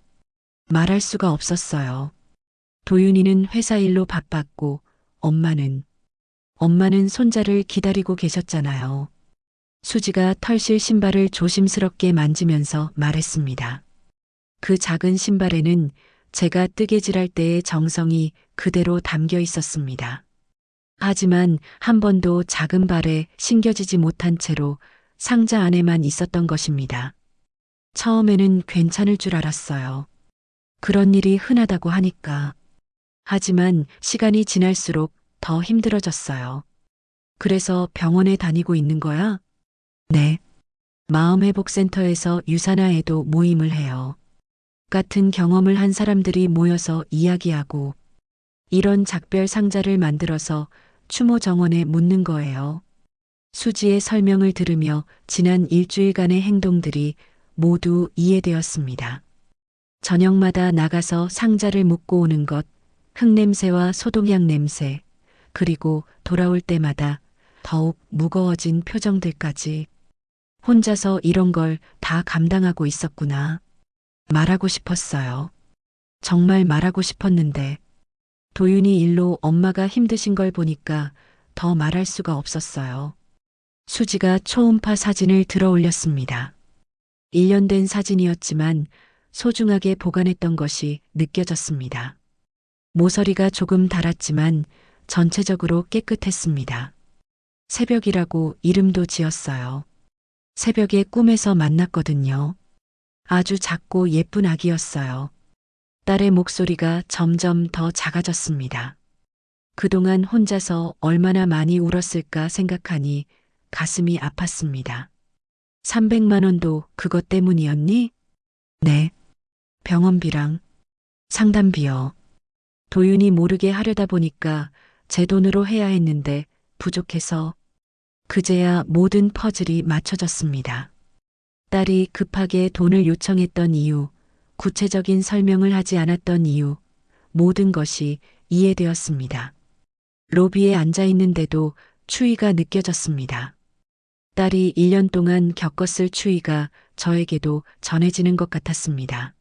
말할 수가 없었어요. 도윤이는 회사 일로 바빴고 엄마는 손자를 기다리고 계셨잖아요. 수지가 털실 신발을 조심스럽게 만지면서 말했습니다. 그 작은 신발에는 제가 뜨개질할 때의 정성이 그대로 담겨 있었습니다. 하지만 한 번도 작은 발에 신겨지지 못한 채로 상자 안에만 있었던 것입니다. 처음에는 괜찮을 줄 알았어요. 그런 일이 흔하다고 하니까. 하지만 시간이 지날수록 더 힘들어졌어요. 그래서 병원에 다니고 있는 거야? 네. 마음회복센터에서 유산화에도 모임을 해요. 같은 경험을 한 사람들이 모여서 이야기하고 이런 작별 상자를 만들어서 추모 정원에 묻는 거예요. 수지의 설명을 들으며 지난 일주일간의 행동들이 모두 이해되었습니다. 저녁마다 나가서 상자를 묻고 오는 것, 흙냄새와 소독약 냄새, 그리고 돌아올 때마다 더욱 무거워진 표정들까지. 혼자서 이런 걸 다 감당하고 있었구나. 말하고 싶었어요. 정말 말하고 싶었는데 도윤이 일로 엄마가 힘드신 걸 보니까 더 말할 수가 없었어요. 수지가 초음파 사진을 들어 올렸습니다. 1년 된 사진이었지만 소중하게 보관했던 것이 느껴졌습니다. 모서리가 조금 닳았지만 전체적으로 깨끗했습니다. 새벽이라고 이름도 지었어요. 새벽에 꿈에서 만났거든요. 아주 작고 예쁜 아기였어요. 딸의 목소리가 점점 더 작아졌습니다. 그동안 혼자서 얼마나 많이 울었을까 생각하니 가슴이 아팠습니다. 300만 원도 그것 때문이었니? 네. 병원비랑 상담비요. 도윤이 모르게 하려다 보니까 제 돈으로 해야 했는데 부족해서 그제야 모든 퍼즐이 맞춰졌습니다. 딸이 급하게 돈을 요청했던 이유, 구체적인 설명을 하지 않았던 이유, 모든 것이 이해되었습니다. 로비에 앉아 있는데도 추위가 느껴졌습니다. 딸이 1년 동안 겪었을 추위가 저에게도 전해지는 것 같았습니다.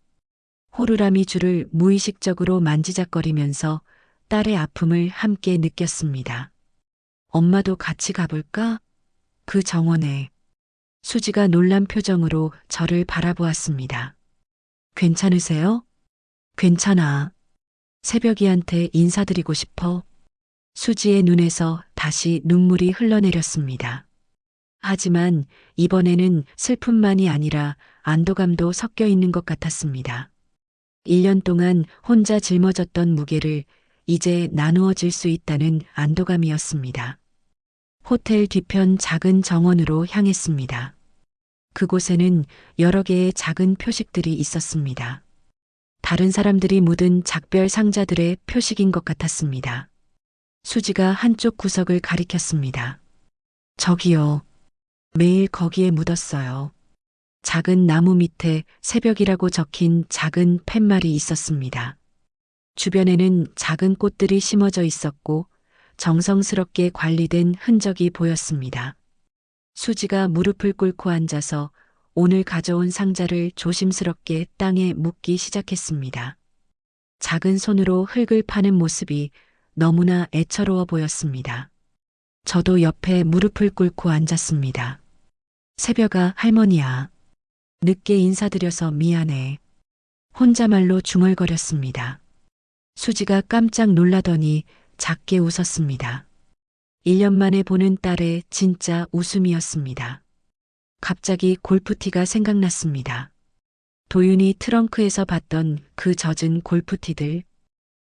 호루라미 줄을 무의식적으로 만지작거리면서 딸의 아픔을 함께 느꼈습니다. 엄마도 같이 가볼까? 그 정원에. 수지가 놀란 표정으로 저를 바라보았습니다. 괜찮으세요? 괜찮아. 새벽이한테 인사드리고 싶어. 수지의 눈에서 다시 눈물이 흘러내렸습니다. 하지만 이번에는 슬픔만이 아니라 안도감도 섞여 있는 것 같았습니다. 1년 동안 혼자 짊어졌던 무게를 이제 나누어질 수 있다는 안도감이었습니다. 호텔 뒤편 작은 정원으로 향했습니다. 그곳에는 여러 개의 작은 표식들이 있었습니다. 다른 사람들이 묻은 작별 상자들의 표식인 것 같았습니다. 수지가 한쪽 구석을 가리켰습니다. 저기요. 매일 거기에 묻었어요. 작은 나무 밑에 새벽이라고 적힌 작은 팻말이 있었습니다. 주변에는 작은 꽃들이 심어져 있었고 정성스럽게 관리된 흔적이 보였습니다. 수지가 무릎을 꿇고 앉아서 오늘 가져온 상자를 조심스럽게 땅에 묻기 시작했습니다. 작은 손으로 흙을 파는 모습이 너무나 애처로워 보였습니다. 저도 옆에 무릎을 꿇고 앉았습니다. 새벽아, 할머니야. 늦게 인사드려서 미안해. 혼자말로 중얼거렸습니다. 수지가 깜짝 놀라더니 작게 웃었습니다. 1년 만에 보는 딸의 진짜 웃음이었습니다. 갑자기 골프티가 생각났습니다. 도윤이 트렁크에서 봤던 그 젖은 골프티들,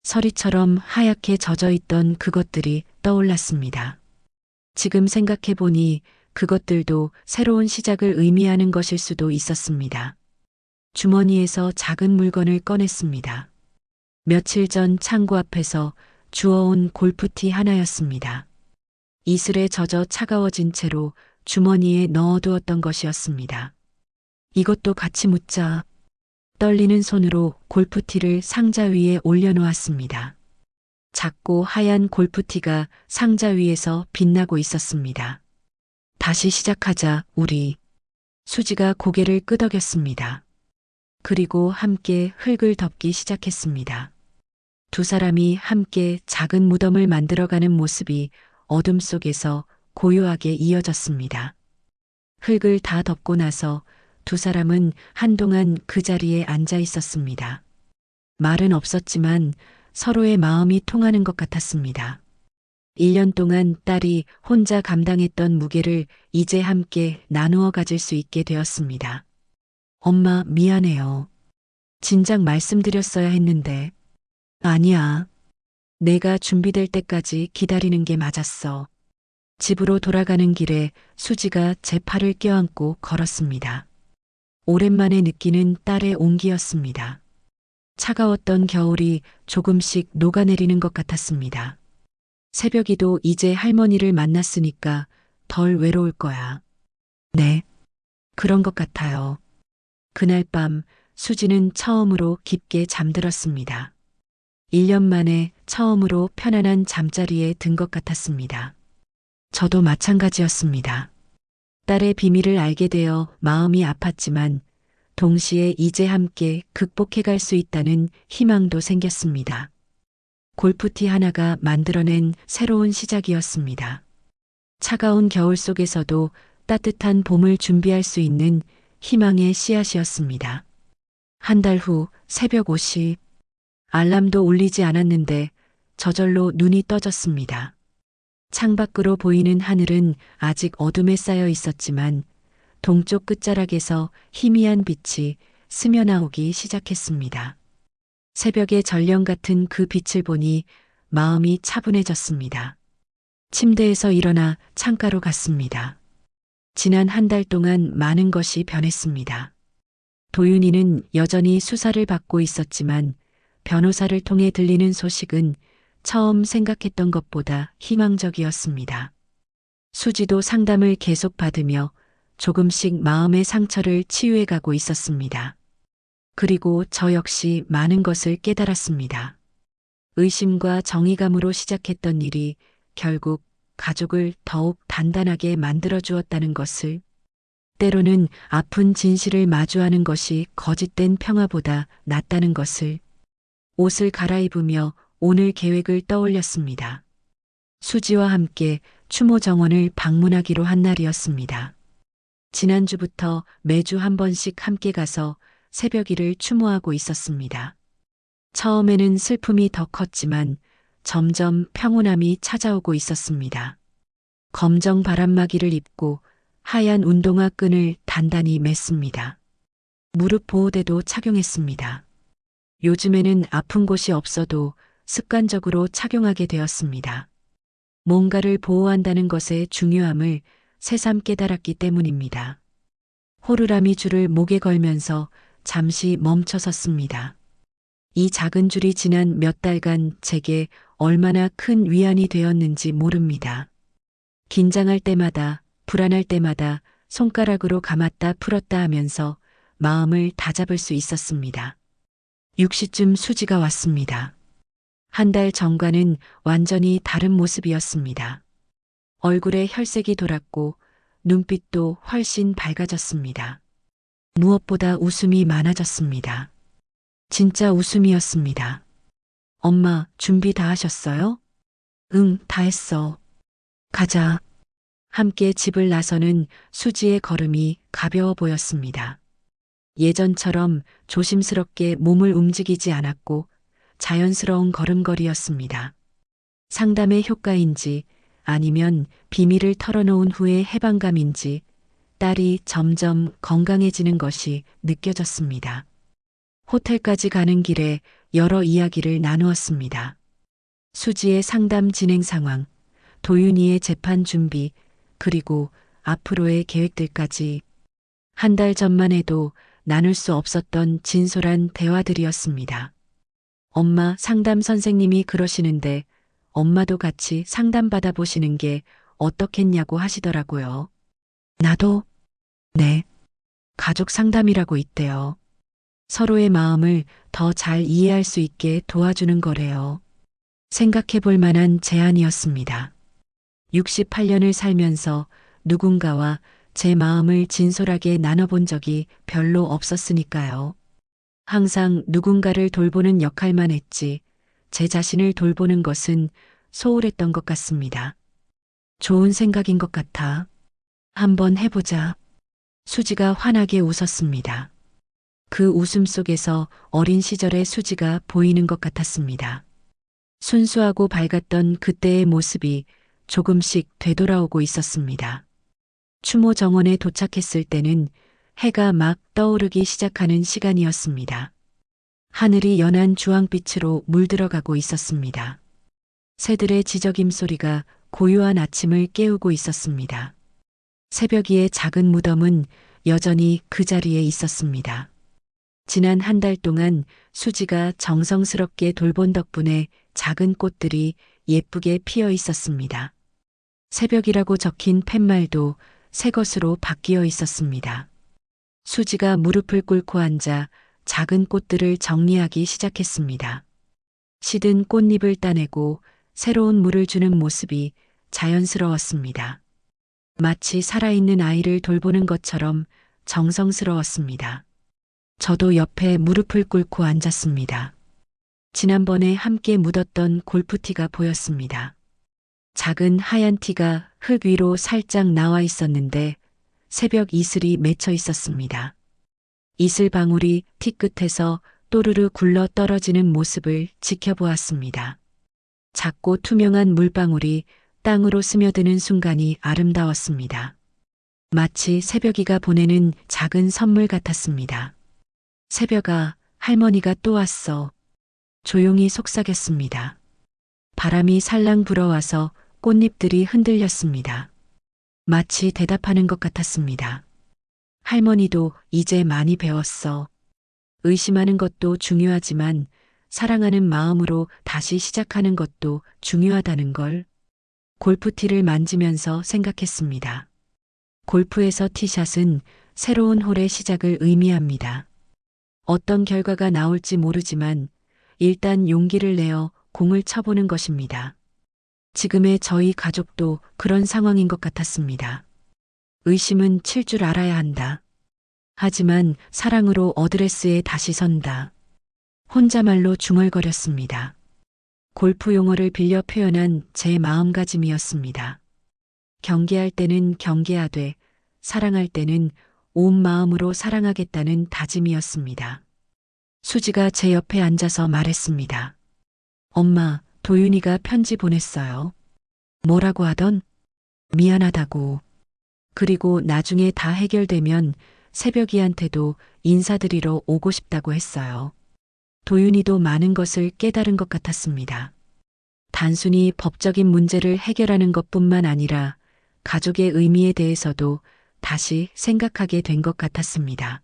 서리처럼 하얗게 젖어 있던 그것들이 떠올랐습니다. 지금 생각해보니 그것들도 새로운 시작을 의미하는 것일 수도 있었습니다. 주머니에서 작은 물건을 꺼냈습니다. 며칠 전 창고 앞에서 주워온 골프티 하나였습니다. 이슬에 젖어 차가워진 채로 주머니에 넣어두었던 것이었습니다. 이것도 같이 묻자. 떨리는 손으로 골프티를 상자 위에 올려놓았습니다. 작고 하얀 골프티가 상자 위에서 빛나고 있었습니다. 다시 시작하자, 우리. 수지가 고개를 끄덕였습니다. 그리고 함께 흙을 덮기 시작했습니다. 두 사람이 함께 작은 무덤을 만들어가는 모습이 어둠 속에서 고요하게 이어졌습니다. 흙을 다 덮고 나서 두 사람은 한동안 그 자리에 앉아 있었습니다. 말은 없었지만 서로의 마음이 통하는 것 같았습니다. 1년 동안 딸이 혼자 감당했던 무게를 이제 함께 나누어 가질 수 있게 되었습니다. 엄마, 미안해요. 진작 말씀드렸어야 했는데. 아니야. 내가 준비될 때까지 기다리는 게 맞았어. 집으로 돌아가는 길에 수지가 제 팔을 껴안고 걸었습니다. 오랜만에 느끼는 딸의 온기였습니다. 차가웠던 겨울이 조금씩 녹아내리는 것 같았습니다. 새벽이도 이제 할머니를 만났으니까 덜 외로울 거야. 네, 그런 것 같아요. 그날 밤 수지는 처음으로 깊게 잠들었습니다. 1년 만에 처음으로 편안한 잠자리에 든 것 같았습니다. 저도 마찬가지였습니다. 딸의 비밀을 알게 되어 마음이 아팠지만 동시에 이제 함께 극복해 갈 수 있다는 희망도 생겼습니다. 골프티 하나가 만들어낸 새로운 시작이었습니다. 차가운 겨울 속에서도 따뜻한 봄을 준비할 수 있는 희망의 씨앗이었습니다. 한 달 후 새벽 5시, 알람도 울리지 않았는데 저절로 눈이 떠졌습니다. 창밖으로 보이는 하늘은 아직 어둠에 쌓여 있었지만 동쪽 끝자락에서 희미한 빛이 스며나오기 시작했습니다. 새벽의 전령 같은 그 빛을 보니 마음이 차분해졌습니다. 침대에서 일어나 창가로 갔습니다. 지난 한 달 동안 많은 것이 변했습니다. 도윤이는 여전히 수사를 받고 있었지만 변호사를 통해 들리는 소식은 처음 생각했던 것보다 희망적이었습니다. 수지도 상담을 계속 받으며 조금씩 마음의 상처를 치유해가고 있었습니다. 그리고 저 역시 많은 것을 깨달았습니다. 의심과 정의감으로 시작했던 일이 결국 가족을 더욱 단단하게 만들어 주었다는 것을, 때로는 아픈 진실을 마주하는 것이 거짓된 평화보다 낫다는 것을, 옷을 갈아입으며 오늘 계획을 떠올렸습니다. 수지와 함께 추모 정원을 방문하기로 한 날이었습니다. 지난주부터 매주 한 번씩 함께 가서 새벽일을 추모하고 있었습니다. 처음에는 슬픔이 더 컸지만 점점 평온함이 찾아오고 있었습니다. 검정 바람막이를 입고 하얀 운동화 끈을 단단히 맸습니다. 무릎 보호대도 착용했습니다. 요즘에는 아픈 곳이 없어도 습관적으로 착용하게 되었습니다. 뭔가를 보호한다는 것의 중요함을 새삼 깨달았기 때문입니다. 호루라미 줄을 목에 걸면서 잠시 멈춰 섰습니다. 이 작은 줄이 지난 몇 달간 제게 얼마나 큰 위안이 되었는지 모릅니다. 긴장할 때마다, 불안할 때마다 손가락으로 감았다 풀었다 하면서 마음을 다잡을 수 있었습니다. 6시쯤 수지가 왔습니다. 한 달 전과는 완전히 다른 모습이었습니다. 얼굴에 혈색이 돌았고 눈빛도 훨씬 밝아졌습니다. 무엇보다 웃음이 많아졌습니다. 진짜 웃음이었습니다. 엄마, 준비 다 하셨어요? 응, 다 했어. 가자. 함께 집을 나서는 수지의 걸음이 가벼워 보였습니다. 예전처럼 조심스럽게 몸을 움직이지 않았고 자연스러운 걸음걸이였습니다. 상담의 효과인지 아니면 비밀을 털어놓은 후의 해방감인지 딸이 점점 건강해지는 것이 느껴졌습니다. 호텔까지 가는 길에 여러 이야기를 나누었습니다. 수지의 상담 진행 상황, 도윤이의 재판 준비, 그리고 앞으로의 계획들까지 한 달 전만 해도 나눌 수 없었던 진솔한 대화들이었습니다. 엄마, 상담 선생님이 그러시는데 엄마도 같이 상담받아 보시는 게 어떻겠냐고 하시더라고요. 나도? 네. 가족 상담이라고 있대요. 서로의 마음을 더 잘 이해할 수 있게 도와주는 거래요. 생각해 볼 만한 제안이었습니다. 68년을 살면서 누군가와 제 마음을 진솔하게 나눠본 적이 별로 없었으니까요. 항상 누군가를 돌보는 역할만 했지 제 자신을 돌보는 것은 소홀했던 것 같습니다. 좋은 생각인 것 같아. 한번 해보자. 수지가 환하게 웃었습니다. 그 웃음 속에서 어린 시절의 수지가 보이는 것 같았습니다. 순수하고 밝았던 그때의 모습이 조금씩 되돌아오고 있었습니다. 추모 정원에 도착했을 때는 해가 막 떠오르기 시작하는 시간이었습니다. 하늘이 연한 주황빛으로 물들어가고 있었습니다. 새들의 지저귐 소리가 고요한 아침을 깨우고 있었습니다. 새벽이의 작은 무덤은 여전히 그 자리에 있었습니다. 지난 한 달 동안 수지가 정성스럽게 돌본 덕분에 작은 꽃들이 예쁘게 피어 있었습니다. 새벽이라고 적힌 팻말도 새 것으로 바뀌어 있었습니다. 수지가 무릎을 꿇고 앉아 작은 꽃들을 정리하기 시작했습니다. 시든 꽃잎을 따내고 새로운 물을 주는 모습이 자연스러웠습니다. 마치 살아있는 아이를 돌보는 것처럼 정성스러웠습니다. 저도 옆에 무릎을 꿇고 앉았습니다. 지난번에 함께 묻었던 골프티가 보였습니다. 작은 하얀 티가 흙 위로 살짝 나와 있었는데 새벽 이슬이 맺혀 있었습니다. 이슬 방울이 티 끝에서 또르르 굴러 떨어지는 모습을 지켜보았습니다. 작고 투명한 물방울이 땅으로 스며드는 순간이 아름다웠습니다. 마치 새벽이가 보내는 작은 선물 같았습니다. 새벽아, 할머니가 또 왔어. 조용히 속삭였습니다. 바람이 살랑 불어와서 꽃잎들이 흔들렸습니다. 마치 대답하는 것 같았습니다. 할머니도 이제 많이 배웠어. 의심하는 것도 중요하지만 사랑하는 마음으로 다시 시작하는 것도 중요하다는 걸 골프티를 만지면서 생각했습니다. 골프에서 티샷은 새로운 홀의 시작을 의미합니다. 어떤 결과가 나올지 모르지만 일단 용기를 내어 공을 쳐보는 것입니다. 지금의 저희 가족도 그런 상황인 것 같았습니다. 의심은 칠 줄 알아야 한다. 하지만 사랑으로 어드레스에 다시 선다. 혼자말로 중얼거렸습니다. 골프 용어를 빌려 표현한 제 마음가짐이었습니다. 경계할 때는 경계하되 사랑할 때는 온 마음으로 사랑하겠다는 다짐이었습니다. 수지가 제 옆에 앉아서 말했습니다. 엄마, 도윤이가 편지 보냈어요. 뭐라고 하던? 미안하다고. 그리고 나중에 다 해결되면 새벽이한테도 인사드리러 오고 싶다고 했어요. 도윤이도 많은 것을 깨달은 것 같았습니다. 단순히 법적인 문제를 해결하는 것뿐만 아니라 가족의 의미에 대해서도 다시 생각하게 된 것 같았습니다.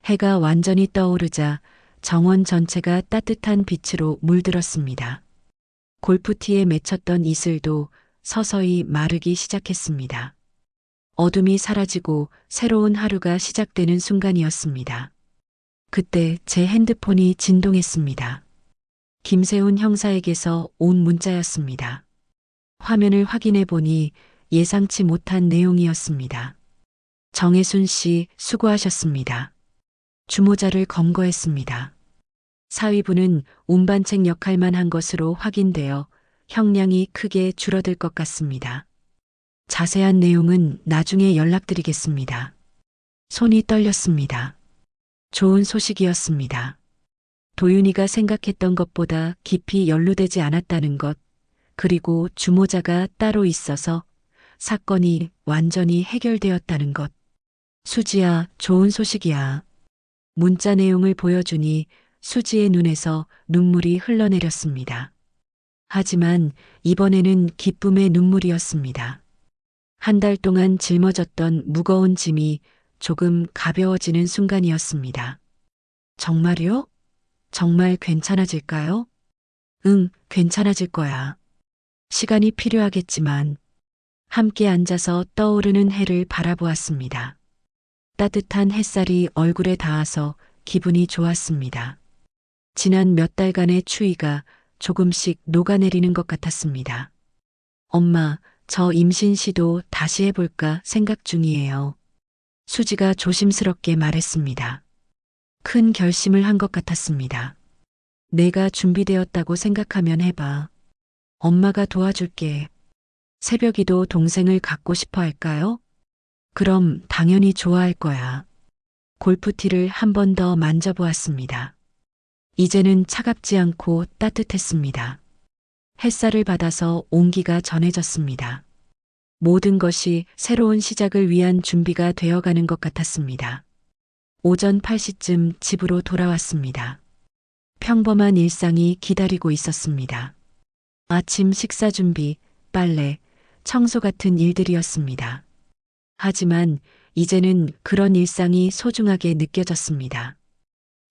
해가 완전히 떠오르자 정원 전체가 따뜻한 빛으로 물들었습니다. 골프티에 맺혔던 이슬도 서서히 마르기 시작했습니다. 어둠이 사라지고 새로운 하루가 시작되는 순간이었습니다. 그때 제 핸드폰이 진동했습니다. 김세훈 형사에게서 온 문자였습니다. 화면을 확인해 보니 예상치 못한 내용이었습니다. 정혜순 씨 수고하셨습니다. 주모자를 검거했습니다. 사위부는 운반책 역할만 한 것으로 확인되어 형량이 크게 줄어들 것 같습니다. 자세한 내용은 나중에 연락드리겠습니다. 손이 떨렸습니다. 좋은 소식이었습니다. 도윤이가 생각했던 것보다 깊이 연루되지 않았다는 것, 그리고 주모자가 따로 있어서 사건이 완전히 해결되었다는 것. 수지야, 좋은 소식이야. 문자 내용을 보여주니 수지의 눈에서 눈물이 흘러내렸습니다. 하지만 이번에는 기쁨의 눈물이었습니다. 한 달 동안 짊어졌던 무거운 짐이 조금 가벼워지는 순간이었습니다. 정말요? 정말 괜찮아질까요? 응, 괜찮아질 거야. 시간이 필요하겠지만 함께 앉아서 떠오르는 해를 바라보았습니다. 따뜻한 햇살이 얼굴에 닿아서 기분이 좋았습니다. 지난 몇 달간의 추위가 조금씩 녹아내리는 것 같았습니다. 엄마, 저 임신 시도 다시 해볼까 생각 중이에요. 수지가 조심스럽게 말했습니다. 큰 결심을 한 것 같았습니다. 내가 준비되었다고 생각하면 해봐. 엄마가 도와줄게. 새벽이도 동생을 갖고 싶어 할까요? 그럼 당연히 좋아할 거야. 골프티를 한 번 더 만져보았습니다. 이제는 차갑지 않고 따뜻했습니다. 햇살을 받아서 온기가 전해졌습니다. 모든 것이 새로운 시작을 위한 준비가 되어가는 것 같았습니다. 오전 8시쯤 집으로 돌아왔습니다. 평범한 일상이 기다리고 있었습니다. 아침 식사 준비, 빨래, 청소 같은 일들이었습니다. 하지만 이제는 그런 일상이 소중하게 느껴졌습니다.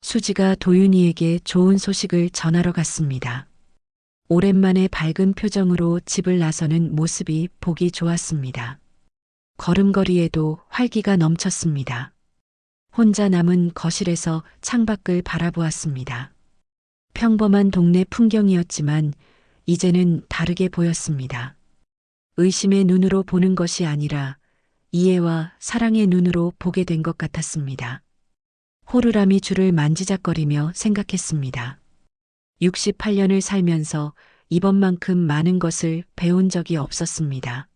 수지가 도윤이에게 좋은 소식을 전하러 갔습니다. 오랜만에 밝은 표정으로 집을 나서는 모습이 보기 좋았습니다. 걸음걸이에도 활기가 넘쳤습니다. 혼자 남은 거실에서 창밖을 바라보았습니다. 평범한 동네 풍경이었지만 이제는 다르게 보였습니다. 의심의 눈으로 보는 것이 아니라 이해와 사랑의 눈으로 보게 된 것 같았습니다. 호루라미 줄을 만지작거리며 생각했습니다. 68년을 살면서 이번만큼 많은 것을 배운 적이 없었습니다.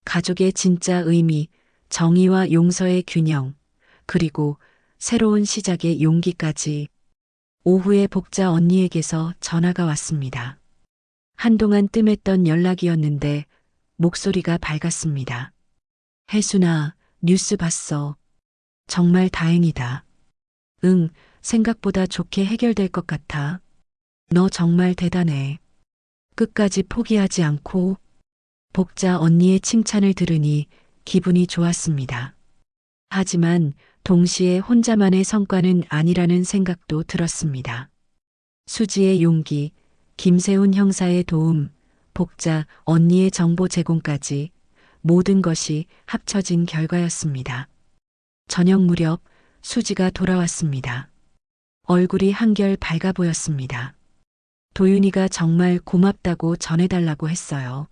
가족의 진짜 의미, 정의와 용서의 균형, 그리고 새로운 시작의 용기까지. 오후에 복자 언니에게서 전화가 왔습니다. 한동안 뜸했던 연락이었는데 목소리가 밝았습니다. 혜순아, 뉴스 봤어. 정말 다행이다. 응, 생각보다 좋게 해결될 것 같아. 너 정말 대단해. 끝까지 포기하지 않고. 복자 언니의 칭찬을 들으니 기분이 좋았습니다. 하지만 동시에 혼자만의 성과는 아니라는 생각도 들었습니다. 수지의 용기, 김세훈 형사의 도움, 복자 언니의 정보 제공까지 모든 것이 합쳐진 결과였습니다. 저녁 무렵 수지가 돌아왔습니다. 얼굴이 한결 밝아 보였습니다. 도윤이가 정말 고맙다고 전해달라고 했어요.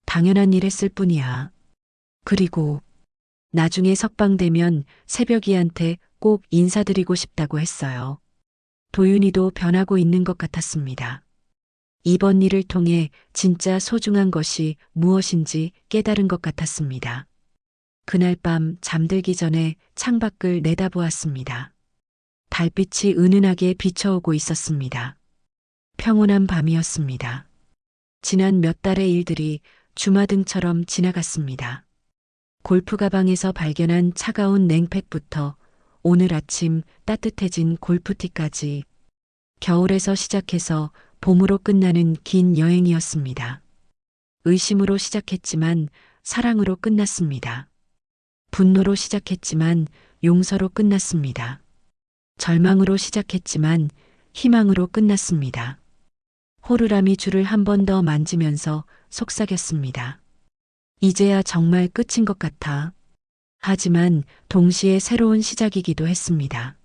당연한 일 했을 뿐이야. 그리고 나중에 석방되면 새벽이한테 꼭 인사드리고 싶다고 했어요. 도윤이도 변하고 있는 것 같았습니다. 이번 일을 통해 진짜 소중한 것이 무엇인지 깨달은 것 같았습니다. 그날 밤 잠들기 전에 창밖을 내다보았습니다. 달빛이 은은하게 비춰오고 있었습니다. 평온한 밤이었습니다. 지난 몇 달의 일들이 주마등처럼 지나갔습니다. 골프 가방에서 발견한 차가운 냉팩부터 오늘 아침 따뜻해진 골프티까지 겨울에서 시작해서 봄으로 끝나는 긴 여행이었습니다. 의심으로 시작했지만 사랑으로 끝났습니다. 분노로 시작했지만 용서로 끝났습니다. 절망으로 시작했지만 희망으로 끝났습니다. 호루라미 줄을 한 번 더 만지면서 속삭였습니다. 이제야 정말 끝인 것 같아. 하지만 동시에 새로운 시작이기도 했습니다.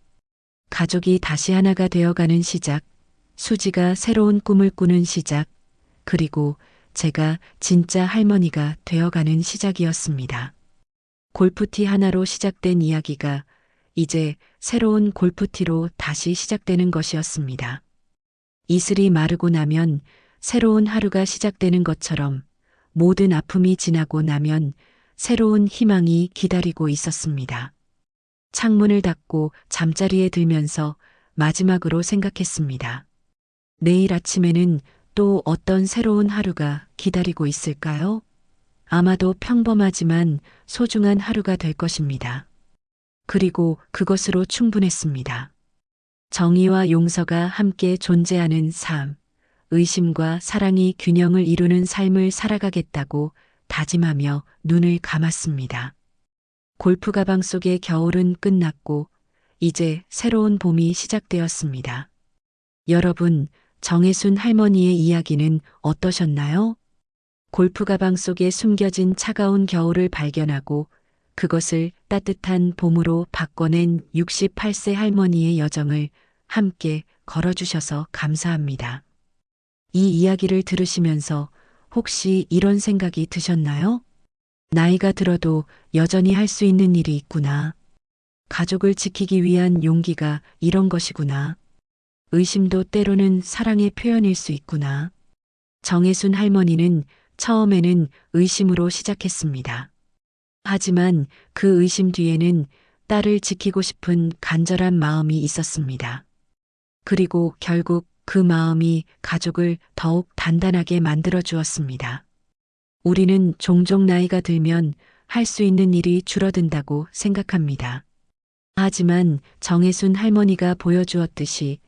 가족이 다시 하나가 되어가는 시작, 수지가 새로운 꿈을 꾸는 시작, 그리고 제가 진짜 할머니가 되어가는 시작이었습니다. 골프티 하나로 시작된 이야기가 이제 새로운 골프티로 다시 시작되는 것이었습니다. 이슬이 마르고 나면 새로운 하루가 시작되는 것처럼 모든 아픔이 지나고 나면 새로운 희망이 기다리고 있었습니다. 창문을 닫고 잠자리에 들면서 마지막으로 생각했습니다. 내일 아침에는 또 어떤 새로운 하루가 기다리고 있을까요? 아마도 평범하지만 소중한 하루가 될 것입니다. 그리고 그것으로 충분했습니다. 정의와 용서가 함께 존재하는 삶, 의심과 사랑이 균형을 이루는 삶을 살아가겠다고 다짐하며 눈을 감았습니다. 골프 가방 속의 겨울은 끝났고 이제 새로운 봄이 시작되었습니다. 여러분, 정혜순 할머니의 이야기는 어떠셨나요? 골프 가방 속에 숨겨진 차가운 겨울을 발견하고 그것을 따뜻한 봄으로 바꿔낸 68세 할머니의 여정을 함께 걸어주셔서 감사합니다. 이 이야기를 들으시면서 혹시 이런 생각이 드셨나요? 나이가 들어도 여전히 할 수 있는 일이 있구나. 가족을 지키기 위한 용기가 이런 것이구나. 의심도 때로는 사랑의 표현일 수 있구나. 정혜순 할머니는 처음에는 의심으로 시작했습니다. 하지만 그 의심 뒤에는 딸을 지키고 싶은 간절한 마음이 있었습니다. 그리고 결국 그 마음이 가족을 더욱 단단하게 만들어 주었습니다. 우리는 종종 나이가 들면 할 수 있는 일이 줄어든다고 생각합니다. 하지만 정혜순 할머니가 보여주었듯이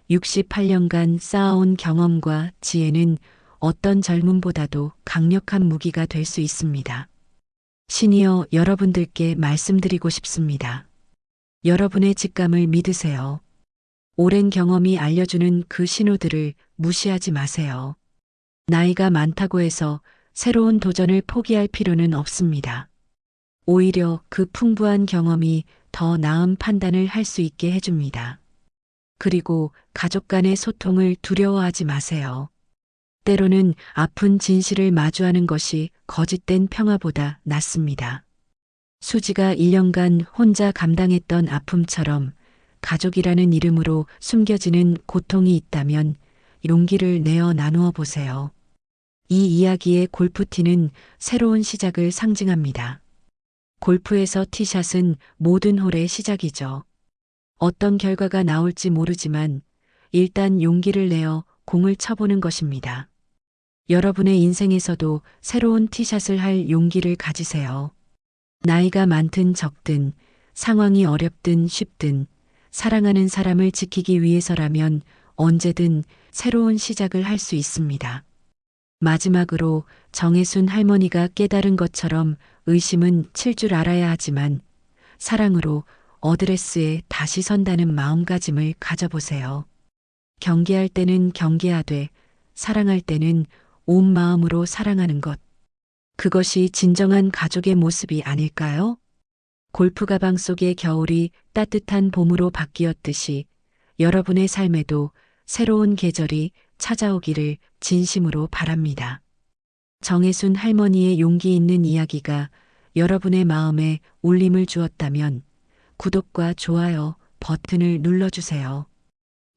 68년간 쌓아온 경험과 지혜는 어떤 젊음보다도 강력한 무기가 될 수 있습니다. 신이여 여러분들께 말씀드리고 싶습니다. 여러분의 직감을 믿으세요. 오랜 경험이 알려주는 그 신호들을 무시하지 마세요. 나이가 많다고 해서 새로운 도전을 포기할 필요는 없습니다. 오히려 그 풍부한 경험이 더 나은 판단을 할 수 있게 해줍니다. 그리고 가족 간의 소통을 두려워하지 마세요. 때로는 아픈 진실을 마주하는 것이 거짓된 평화보다 낫습니다. 수지가 1년간 혼자 감당했던 아픔처럼 가족이라는 이름으로 숨겨지는 고통이 있다면 용기를 내어 나누어 보세요. 이 이야기의 골프티는 새로운 시작을 상징합니다. 골프에서 티샷은 모든 홀의 시작이죠. 어떤 결과가 나올지 모르지만 일단 용기를 내어 공을 쳐보는 것입니다. 여러분의 인생에서도 새로운 티샷을 할 용기를 가지세요. 나이가 많든 적든, 상황이 어렵든 쉽든, 사랑하는 사람을 지키기 위해서라면 언제든 새로운 시작을 할 수 있습니다. 마지막으로 정혜순 할머니가 깨달은 것처럼 의심은 칠 줄 알아야 하지만 사랑으로 어드레스에 다시 선다는 마음가짐을 가져보세요. 경계할 때는 경계하되 사랑할 때는 온 마음으로 사랑하는 것. 그것이 진정한 가족의 모습이 아닐까요? 골프 가방 속의 겨울이 따뜻한 봄으로 바뀌었듯이 여러분의 삶에도 새로운 계절이 찾아오기를 진심으로 바랍니다. 정혜순 할머니의 용기 있는 이야기가 여러분의 마음에 울림을 주었다면 구독과 좋아요 버튼을 눌러주세요.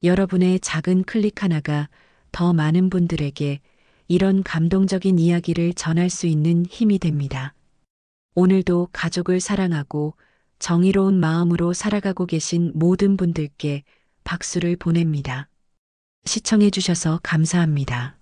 여러분의 작은 클릭 하나가 더 많은 분들에게 이런 감동적인 이야기를 전할 수 있는 힘이 됩니다. 오늘도 가족을 사랑하고 정의로운 마음으로 살아가고 계신 모든 분들께 박수를 보냅니다. 시청해주셔서 감사합니다.